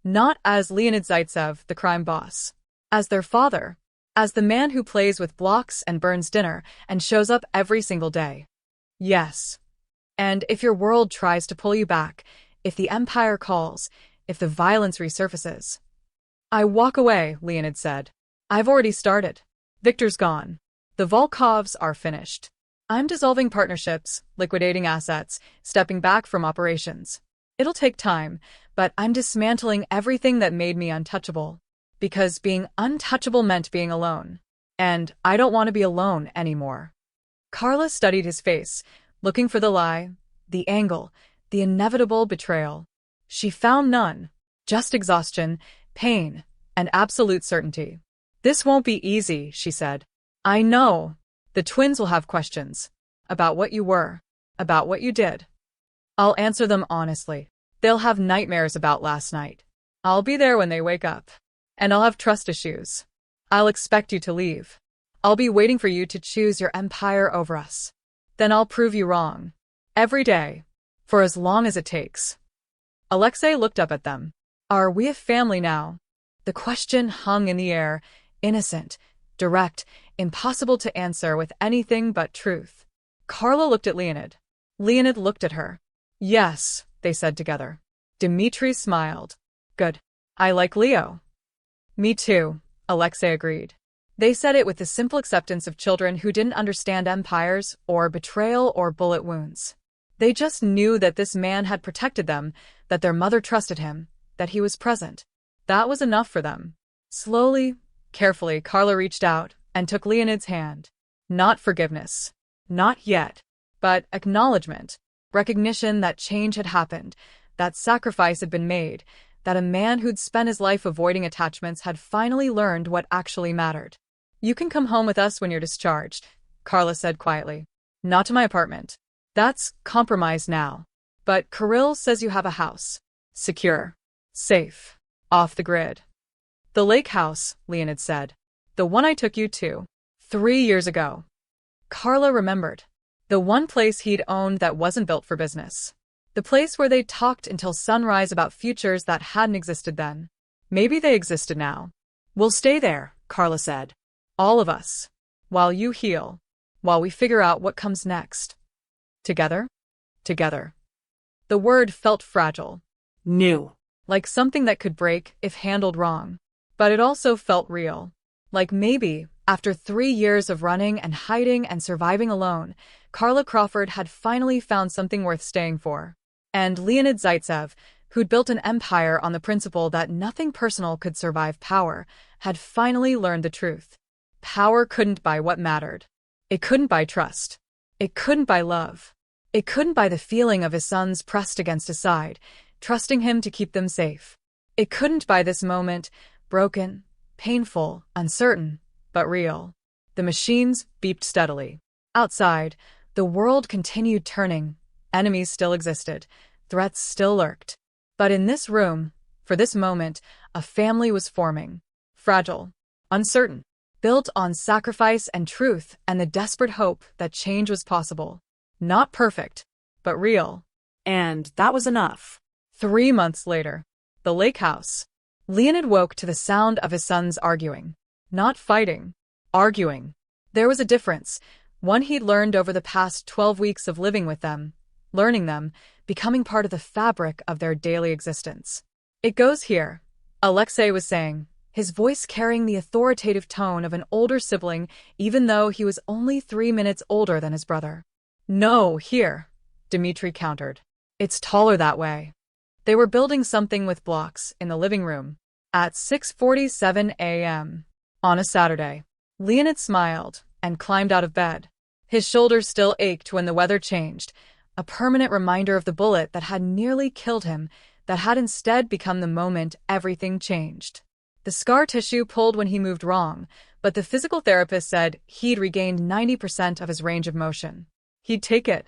Not as Leonid Zaitsev, the crime boss. As their father. As the man who plays with blocks and burns dinner and shows up every single day. Yes. And if your world tries to pull you back, if the empire calls, if the violence resurfaces. I walk away, Leonid said. I've already started. Victor's gone. The Volkovs are finished. I'm dissolving partnerships, liquidating assets, stepping back from operations. It'll take time, but I'm dismantling everything that made me untouchable. Because being untouchable meant being alone. And I don't want to be alone anymore. Carla studied his face, looking for the lie, the angle, the inevitable betrayal. She found none. Just exhaustion, pain, and absolute certainty. This won't be easy, she said. I know. The twins will have questions. About what you were. About what you did. I'll answer them honestly. They'll have nightmares about last night. I'll be there when they wake up. And I'll have trust issues. I'll expect you to leave. I'll be waiting for you to choose your empire over us. Then I'll prove you wrong. Every day. For as long as it takes. Alexei looked up at them. Are we a family now? The question hung in the air, innocent, direct, impossible to answer with anything but truth. Carla looked at Leonid. Leonid looked at her. Yes, they said together. Dmitri smiled. Good. I like Leo. Me too, Alexei agreed. They said it with the simple acceptance of children who didn't understand empires or betrayal or bullet wounds. They just knew that this man had protected them, that their mother trusted him, that he was present. That was enough for them. Slowly, carefully, Carla reached out and took Leonid's hand. Not forgiveness. Not yet. But acknowledgement. Recognition that change had happened, that sacrifice had been made, that a man who'd spent his life avoiding attachments had finally learned what actually mattered. You can come home with us when you're discharged, Carla said quietly. Not to my apartment. That's compromise now. But Kirill says you have a house. Secure. Safe. Off the grid. The lake house, Leonid said. The one I took you to. 3 years ago. Carla remembered. The one place he'd owned that wasn't built for business. The place where they talked until sunrise about futures that hadn't existed then. Maybe they existed now. We'll stay there, Carla said. All of us. While you heal. While we figure out what comes next. Together? Together. The word felt fragile. New. Like something that could break if handled wrong. But it also felt real. Like maybe, after 3 years of running and hiding and surviving alone, Carla Crawford had finally found something worth staying for. And Leonid Zaitsev, who'd built an empire on the principle that nothing personal could survive power, had finally learned the truth. Power couldn't buy what mattered. It couldn't buy trust. It couldn't buy love. It couldn't buy the feeling of his sons pressed against his side, trusting him to keep them safe. It couldn't buy this moment, broken, painful, uncertain, but real. The machines beeped steadily. Outside, the world continued turning, Enemies still existed. Threats still lurked. But in this room, for this moment, a family was forming. Fragile. Uncertain. Built on sacrifice and truth and the desperate hope that change was possible. Not perfect, but real. And that was enough. 3 months later. The lake house. Leonid woke to the sound of his sons arguing. Not fighting. Arguing. There was a difference, one he'd learned over the past 12 weeks of living with them, learning them, becoming part of the fabric of their daily existence. It goes here, Alexei was saying, his voice carrying the authoritative tone of an older sibling even though he was only 3 minutes older than his brother. No, here, Dmitry countered. It's taller that way. They were building something with blocks in the living room. At 6:47 a.m. on a Saturday, Leonid smiled and climbed out of bed. His shoulders still ached when the weather changed, a permanent reminder of the bullet that had nearly killed him, that had instead become the moment everything changed. The scar tissue pulled when he moved wrong, but the physical therapist said he'd regained 90% of his range of motion. He'd take it.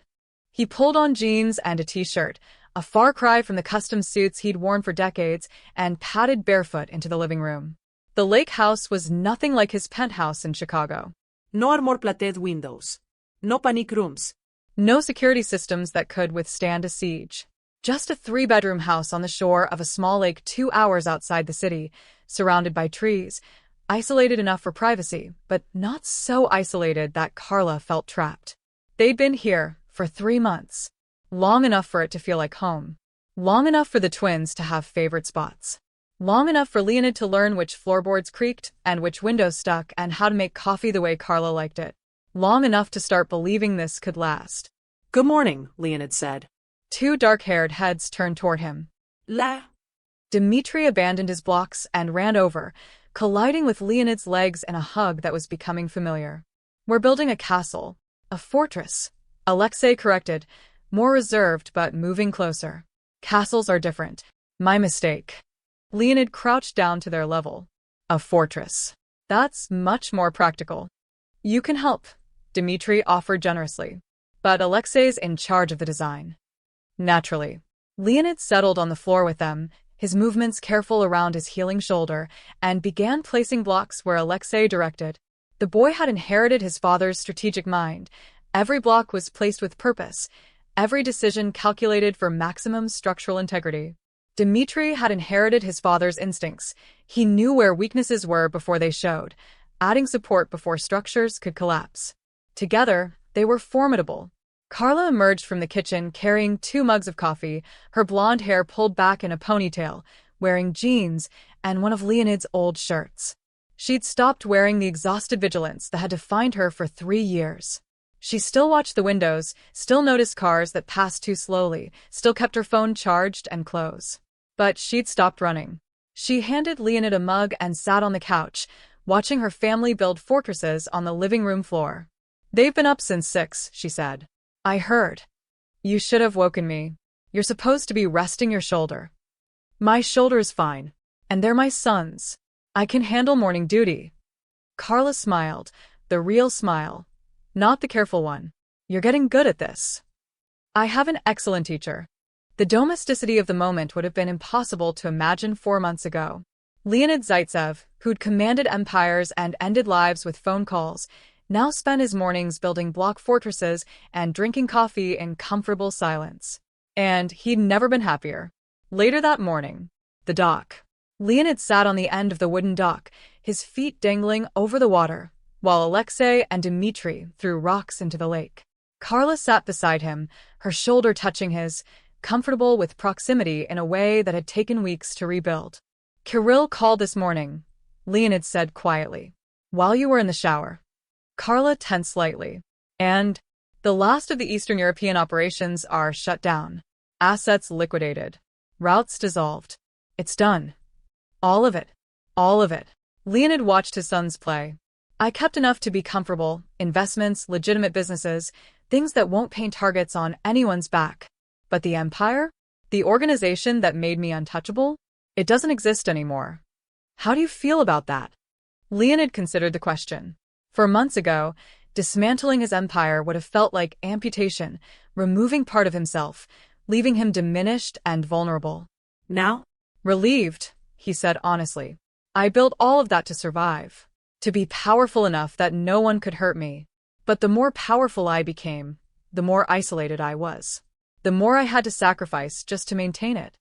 He pulled on jeans and a t-shirt, a far cry from the custom suits he'd worn for decades, and padded barefoot into the living room. The lake house was nothing like his penthouse in Chicago. No armor-plated windows. No panic rooms. No security systems that could withstand a siege. Just a 3-bedroom house on the shore of a small lake 2 hours outside the city, surrounded by trees, isolated enough for privacy, but not so isolated that Carla felt trapped. They'd been here for 3 months. Long enough for it to feel like home. Long enough for the twins to have favorite spots. Long enough for Leonid to learn which floorboards creaked and which windows stuck and how to make coffee the way Carla liked it. Long enough to start believing this could last. Good morning, Leonid said. 2 dark-haired heads turned toward him. La. Dmitry abandoned his blocks and ran over, colliding with Leonid's legs in a hug that was becoming familiar. We're building a castle. A fortress. Alexei corrected, more reserved but moving closer. Castles are different. My mistake. Leonid crouched down to their level. A fortress. That's much more practical. You can help, Dmitry offered generously. But Alexei's in charge of the design. Naturally. Leonid settled on the floor with them, his movements careful around his healing shoulder, and began placing blocks where Alexei directed. The boy had inherited his father's strategic mind. Every block was placed with purpose, every decision calculated for maximum structural integrity. Dmitry had inherited his father's instincts. He knew where weaknesses were before they showed, adding support before structures could collapse. Together, they were formidable. Carla emerged from the kitchen carrying 2 mugs of coffee, her blonde hair pulled back in a ponytail, wearing jeans and one of Leonid's old shirts. She'd stopped wearing the exhausted vigilance that had defined her for 3 years. She still watched the windows, still noticed cars that passed too slowly, still kept her phone charged and close. But she'd stopped running. She handed Leonid a mug and sat on the couch, watching her family build fortresses on the living room floor. They've been up since 6, she said. I heard. You should have woken me. You're supposed to be resting your shoulder. My shoulder's fine. And they're my sons. I can handle morning duty. Carla smiled, the real smile. Not the careful one. You're getting good at this. I have an excellent teacher. The domesticity of the moment would have been impossible to imagine 4 months ago. Leonid Zaitsev, who'd commanded empires and ended lives with phone calls, now spent his mornings building block fortresses and drinking coffee in comfortable silence. And he'd never been happier. Later that morning, the dock. Leonid sat on the end of the wooden dock, his feet dangling over the water, while Alexei and Dmitry threw rocks into the lake. Carla sat beside him, her shoulder touching his, comfortable with proximity in a way that had taken weeks to rebuild. Kirill called this morning, Leonid said quietly. While you were in the shower. Carla tensed slightly. And the last of the Eastern European operations are shut down. Assets liquidated. Routes dissolved. It's done. All of it. All of it. Leonid watched his sons play. I kept enough to be comfortable, investments, legitimate businesses, things that won't paint targets on anyone's back. But the empire? The organization that made me untouchable? It doesn't exist anymore. How do you feel about that? Leonid considered the question. For months ago, Dismantling his empire would have felt like amputation, removing part of himself, leaving him diminished and vulnerable. Now? Relieved, he said honestly. I built all of that to survive, to be powerful enough that no one could hurt me. But the more powerful I became, the more isolated I was. The more I had to sacrifice just to maintain it.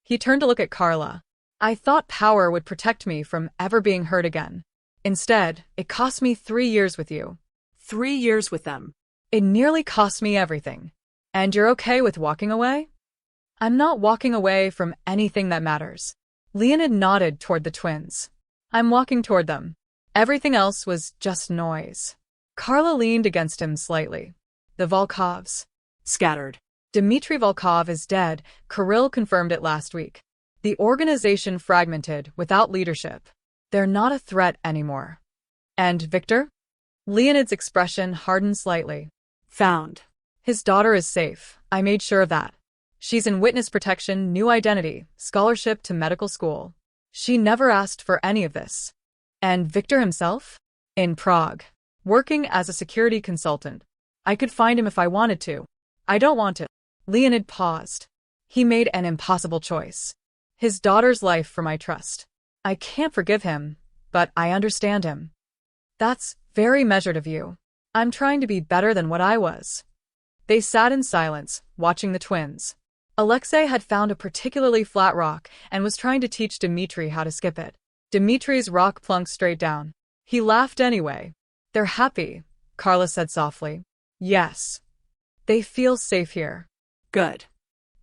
He turned to look at Carla. I thought power would protect me from ever being hurt again. Instead, it cost me 3 years with you. 3 years with them. It nearly cost me everything. And you're okay with walking away? I'm not walking away from anything that matters. Leonid nodded toward the twins. I'm walking toward them. Everything else was just noise. Carla leaned against him slightly. The Volkovs. Scattered. Dmitry Volkov is dead, Kirill confirmed it last week. The organization fragmented, without leadership. They're not a threat anymore. And Victor? Leonid's expression hardened slightly. Found. His daughter is safe. I made sure of that. She's in witness protection, new identity, scholarship to medical school. She never asked for any of this. And Victor himself? In Prague. Working as a security consultant. I could find him if I wanted to. I don't want to. Leonid paused. He made an impossible choice. His daughter's life for my trust. I can't forgive him, but I understand him. That's very measured of you. I'm trying to be better than what I was. They sat in silence, watching the twins. Alexei had found a particularly flat rock and was trying to teach Dmitry how to skip it. Dmitry's rock plunked straight down. He laughed anyway. They're happy, Carla said softly. Yes. They feel safe here. Good.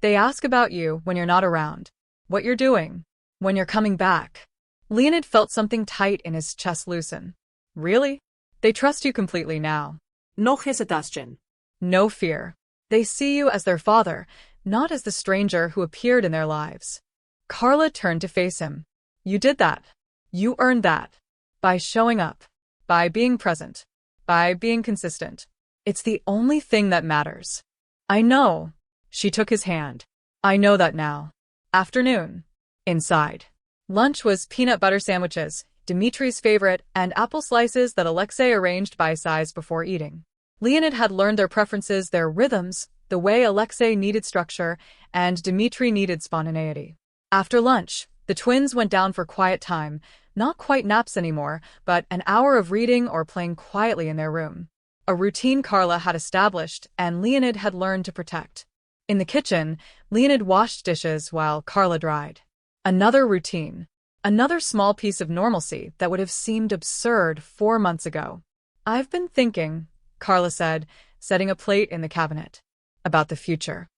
They ask about you when you're not around. What you're doing. When you're coming back. Leonid felt something tight in his chest loosen. Really? They trust you completely now. No hesitation. No fear. They see you as their father, not as the stranger who appeared in their lives. Carla turned to face him. You did that. You earned that. By showing up. By being present. By being consistent. It's the only thing that matters. I know. She took his hand. I know that now. Afternoon. Inside. Lunch was peanut butter sandwiches, Dmitry's favorite, and apple slices that Alexei arranged by size before eating. Leonid had learned their preferences, their rhythms, the way Alexei needed structure, and Dmitry needed spontaneity. After lunch, the twins went down for quiet time, not quite naps anymore, but an hour of reading or playing quietly in their room. A routine Carla had established and Leonid had learned to protect. In the kitchen, Leonid washed dishes while Carla dried. Another routine. Another small piece of normalcy that would have seemed absurd 4 months ago. I've been thinking, Carla said, setting a plate in the cabinet, about the future.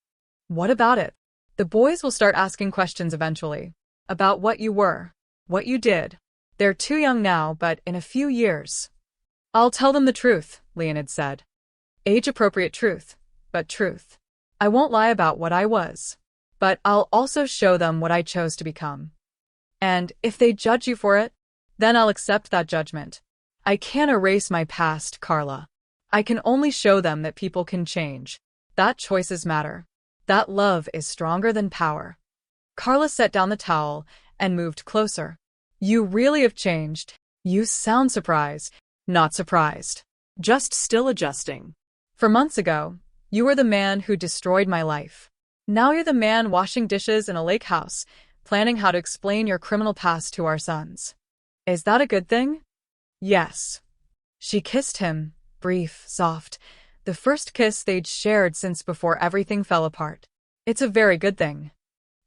What about it? The boys will start asking questions eventually. About what you were. What you did. They're too young now, but in a few years. I'll tell them the truth, Leonid said. Age-appropriate truth, but truth. I won't lie about what I was. But I'll also show them what I chose to become. And if they judge you for it, then I'll accept that judgment. I can't erase my past, Carla. I can only show them that people can change. That choices matter. That love is stronger than power. Carla set down the towel and moved closer. You really have changed. You sound surprised. Not surprised. Just still adjusting. For months ago, you were the man who destroyed my life. Now you're the man washing dishes in a lake house, planning how to explain your criminal past to our sons. Is that a good thing? Yes. She kissed him, brief, soft, the first kiss they'd shared since before everything fell apart. It's a very good thing.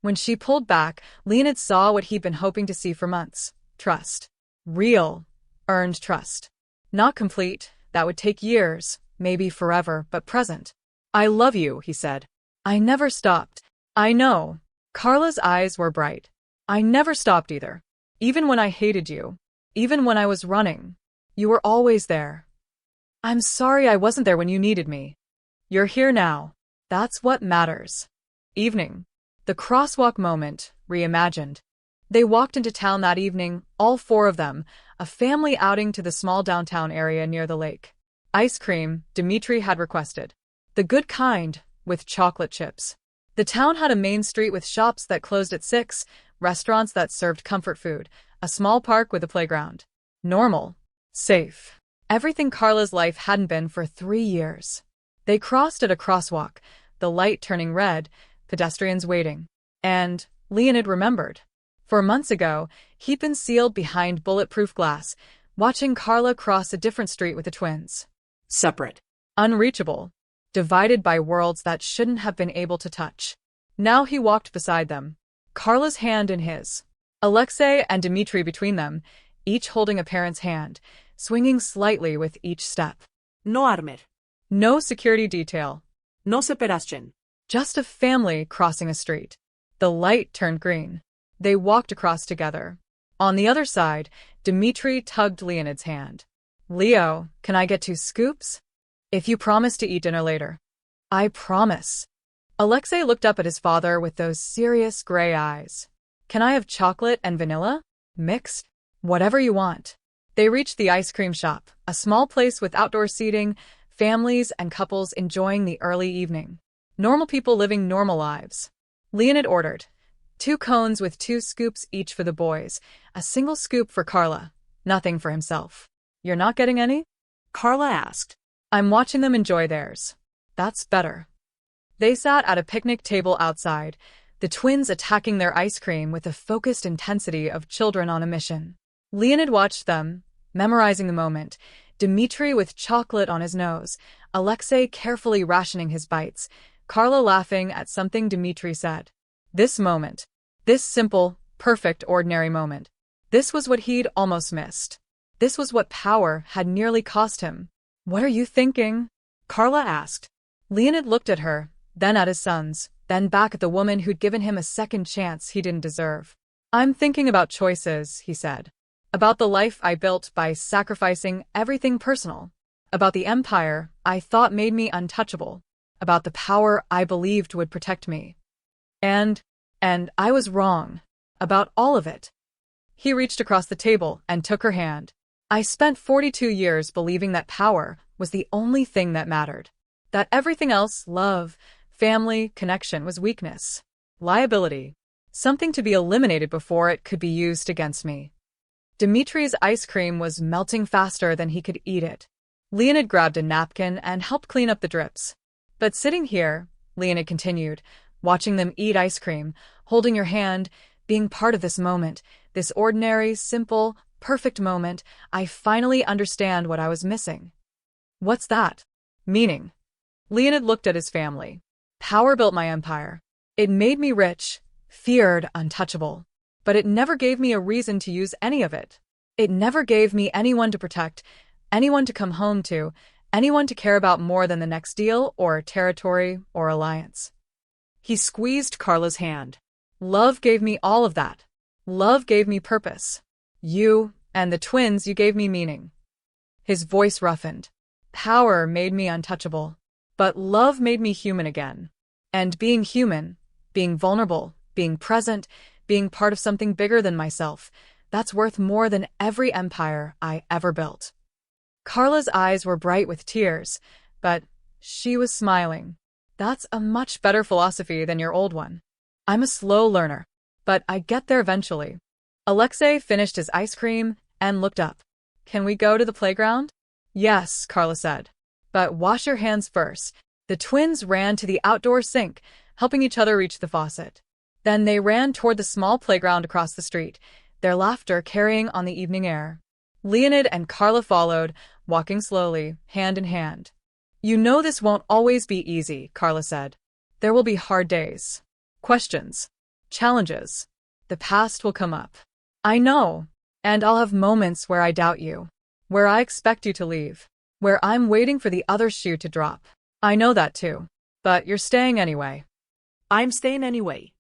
When she pulled back, Leonid saw what he'd been hoping to see for months. Trust. Real, earned trust. Not complete, that would take years, maybe forever, but present. I love you, he said. I never stopped. I know. Carla's eyes were bright. I never stopped either. Even when I hated you. Even when I was running. You were always there. I'm sorry I wasn't there when you needed me. You're here now. That's what matters. Evening. The Crosswalk moment, reimagined. They walked into town that evening, all 4 of them, a family outing to the small downtown area near the lake. Ice cream, Dmitry had requested. The good kind, with chocolate chips. The town had a main street with shops that closed at 6, restaurants that served comfort food, a small park with a playground. Normal. Safe. Everything Carla's life hadn't been for 3 years. They crossed at a crosswalk, the light turning red, pedestrians waiting. And Leonid remembered. 4 months ago, he'd been sealed behind bulletproof glass, watching Carla cross a different street with the twins. Separate. Unreachable. Divided by worlds that shouldn't have been able to touch. Now he walked beside them, Carla's hand in his. Alexei and Dmitry between them, each holding a parent's hand, swinging slightly with each step. No armor. No security detail. No separation. Just a family crossing a street. The light turned green. They walked across together. On the other side, Dmitry tugged Leonid's hand. Leo, can I get 2 scoops? If you promise to eat dinner later. I promise. Alexei looked up at his father with those serious gray eyes. Can I have chocolate and vanilla? Mixed? Whatever you want. They reached the ice cream shop, a small place with outdoor seating, families and couples enjoying the early evening. Normal people living normal lives. Leonid ordered 2 cones with 2 scoops each for the boys, a single scoop for Carla, nothing for himself. You're not getting any? Carla asked. I'm watching them enjoy theirs. That's better. They sat at a picnic table outside, the twins attacking their ice cream with the focused intensity of children on a mission. Leonid watched them, memorizing the moment, Dmitry with chocolate on his nose, Alexei carefully rationing his bites, Carla laughing at something Dmitry said. This moment, this simple, perfect, ordinary moment, this was what he'd almost missed. This was what power had nearly cost him. What are you thinking? Carla asked. Leonid looked at her, then at his sons, then back at the woman who'd given him a second chance he didn't deserve. I'm thinking about choices, he said. About the life I built by sacrificing everything personal. About the empire I thought made me untouchable. About the power I believed would protect me. And I was wrong. About all of it. He reached across the table and took her hand. I spent 42 years believing that power was the only thing that mattered. That everything else, love, family, connection, was weakness. Liability. Something to be eliminated before it could be used against me. Dmitry's ice cream was melting faster than he could eat it. Leonid grabbed a napkin and helped clean up the drips. But sitting here, Leonid continued, watching them eat ice cream, holding your hand, being part of this moment, this ordinary, simple, perfect moment, I finally understand what I was missing. What's that? Meaning. Leonid looked at his family. Power built my empire. It made me rich, feared, untouchable. But it never gave me a reason to use any of it. It never gave me anyone to protect, anyone to come home to, anyone to care about more than the next deal or territory or alliance. He squeezed Carla's hand. Love gave me all of that. Love gave me purpose. You and the twins, you gave me meaning. His voice roughened. Power made me untouchable. But love made me human again. And being human, being vulnerable, being present, being part of something bigger than myself, that's worth more than every empire I ever built. Carla's eyes were bright with tears, but she was smiling. That's a much better philosophy than your old one. I'm a slow learner, but I get there eventually. Alexei finished his ice cream and looked up. Can we go to the playground? Yes, Carla said. But wash your hands first. The twins ran to the outdoor sink, helping each other reach the faucet. Then they ran toward the small playground across the street, their laughter carrying on the evening air. Leonid and Carla followed, walking slowly, hand in hand. You know this won't always be easy, Carla said. There will be hard days. Questions. Challenges. The past will come up. I know. And I'll have moments where I doubt you. Where I expect you to leave. Where I'm waiting for the other shoe to drop. I know that too. But you're staying anyway. I'm staying anyway.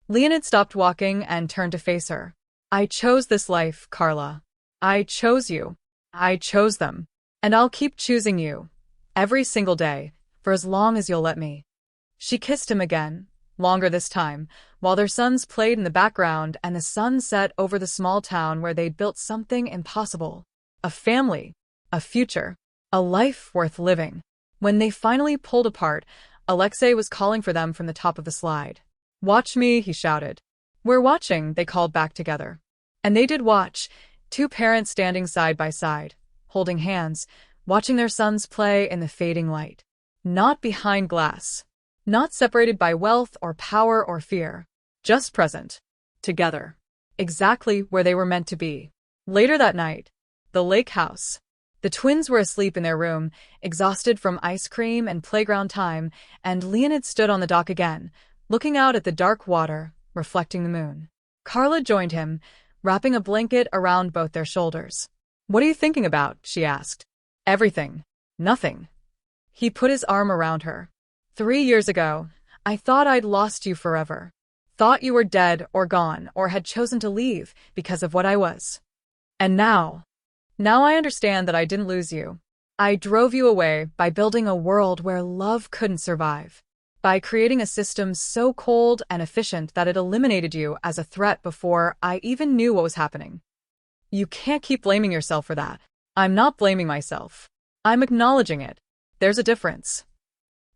Leonid stopped walking and turned to face her. I chose this life, Carla. I chose you. I chose them. And I'll keep choosing you. Every single day, for as long as you'll let me. She kissed him again, longer this time, while their sons played in the background and the sun set over the small town where they'd built something impossible. A family. A future. A life worth living. When they finally pulled apart, Alexei was calling for them from the top of the slide. Watch me, he shouted. We're watching, they called back together. And they did watch, 2 parents standing side by side, holding hands, watching their sons play in the fading light. Not behind glass. Not separated by wealth or power or fear. Just present. Together. Exactly where they were meant to be. Later that night, the lake house. The twins were asleep in their room, exhausted from ice cream and playground time, and Leonid stood on the dock again, looking out at the dark water, reflecting the moon. Carla joined him, wrapping a blanket around both their shoulders. "What are you thinking about?" she asked. "Everything. Nothing." He put his arm around her. 3 years ago, I thought I'd lost you forever. Thought you were dead or gone or had chosen to leave because of what I was. And now I understand that I didn't lose you. I drove you away by building a world where love couldn't survive. By creating a system so cold and efficient that it eliminated you as a threat before I even knew what was happening. You can't keep blaming yourself for that. I'm not blaming myself. I'm acknowledging it. There's a difference.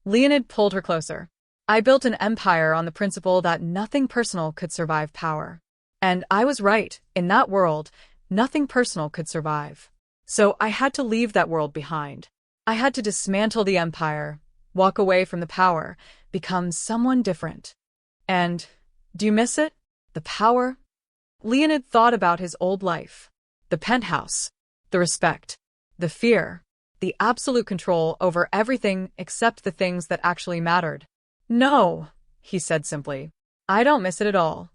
Leonid pulled her closer. I built an empire on the principle that nothing personal could survive power. And I was right. In that world, nothing personal could survive. So I had to leave that world behind. I had to dismantle the empire, walk away from the power, become someone different. And, do you miss it? The power? Leonid thought about his old life. The penthouse. The respect. The fear. The absolute control over everything except the things that actually mattered. "No," he said simply. "I don't miss it at all."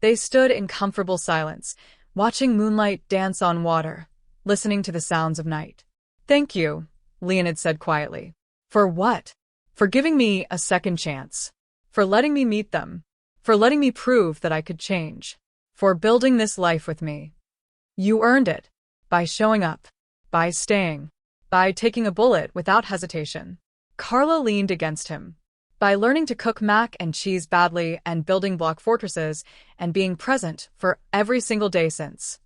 They stood in comfortable silence, watching moonlight dance on water, listening to the sounds of night. "Thank you," Leonid said quietly. "For what?" "For giving me a second chance. For letting me meet them. For letting me prove that I could change. For building this life with me. You earned it. By showing up. By staying. By taking a bullet without hesitation." Carla leaned against him. "By learning to cook mac and cheese badly and building block fortresses and being present for every single day since."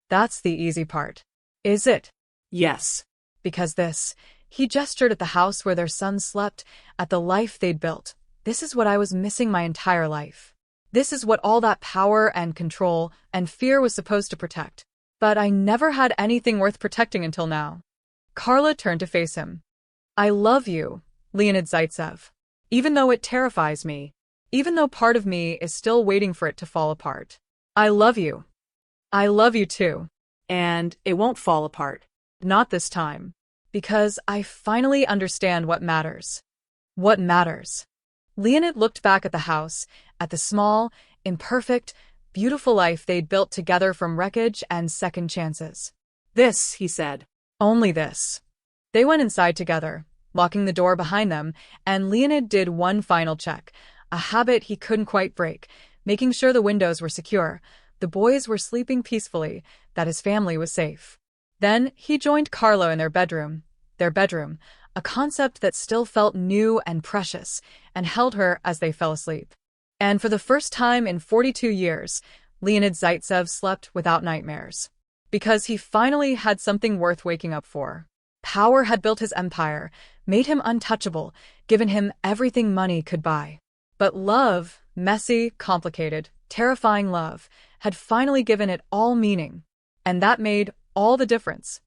"That's the easy part. Is it?" Yes. "Because this," he gestured at the house where their son slept, at the life they'd built. "This is what I was missing my entire life. This is what all that power and control and fear was supposed to protect. But I never had anything worth protecting until now." Carla turned to face him. "I love you, Leonid Zaitsev. Even though it terrifies me. Even though part of me is still waiting for it to fall apart. I love you. I love you too. And it won't fall apart. Not this time. Because I finally understand what matters." "What matters?" Leonid looked back at the house, at the small, imperfect, beautiful life they'd built together from wreckage and second chances. "This," he said. "Only this." They went inside together, locking the door behind them, and Leonid did one final check, a habit he couldn't quite break, making sure the windows were secure, the boys were sleeping peacefully, that his family was safe. Then he joined Carla in their bedroom, a concept that still felt new and precious, and held her as they fell asleep. And for the first time in 42 years, Leonid Zaitsev slept without nightmares. Because he finally had something worth waking up for. Power had built his empire, made him untouchable, given him everything money could buy. But love, messy, complicated, terrifying love, had finally given it all meaning. And that made all the difference.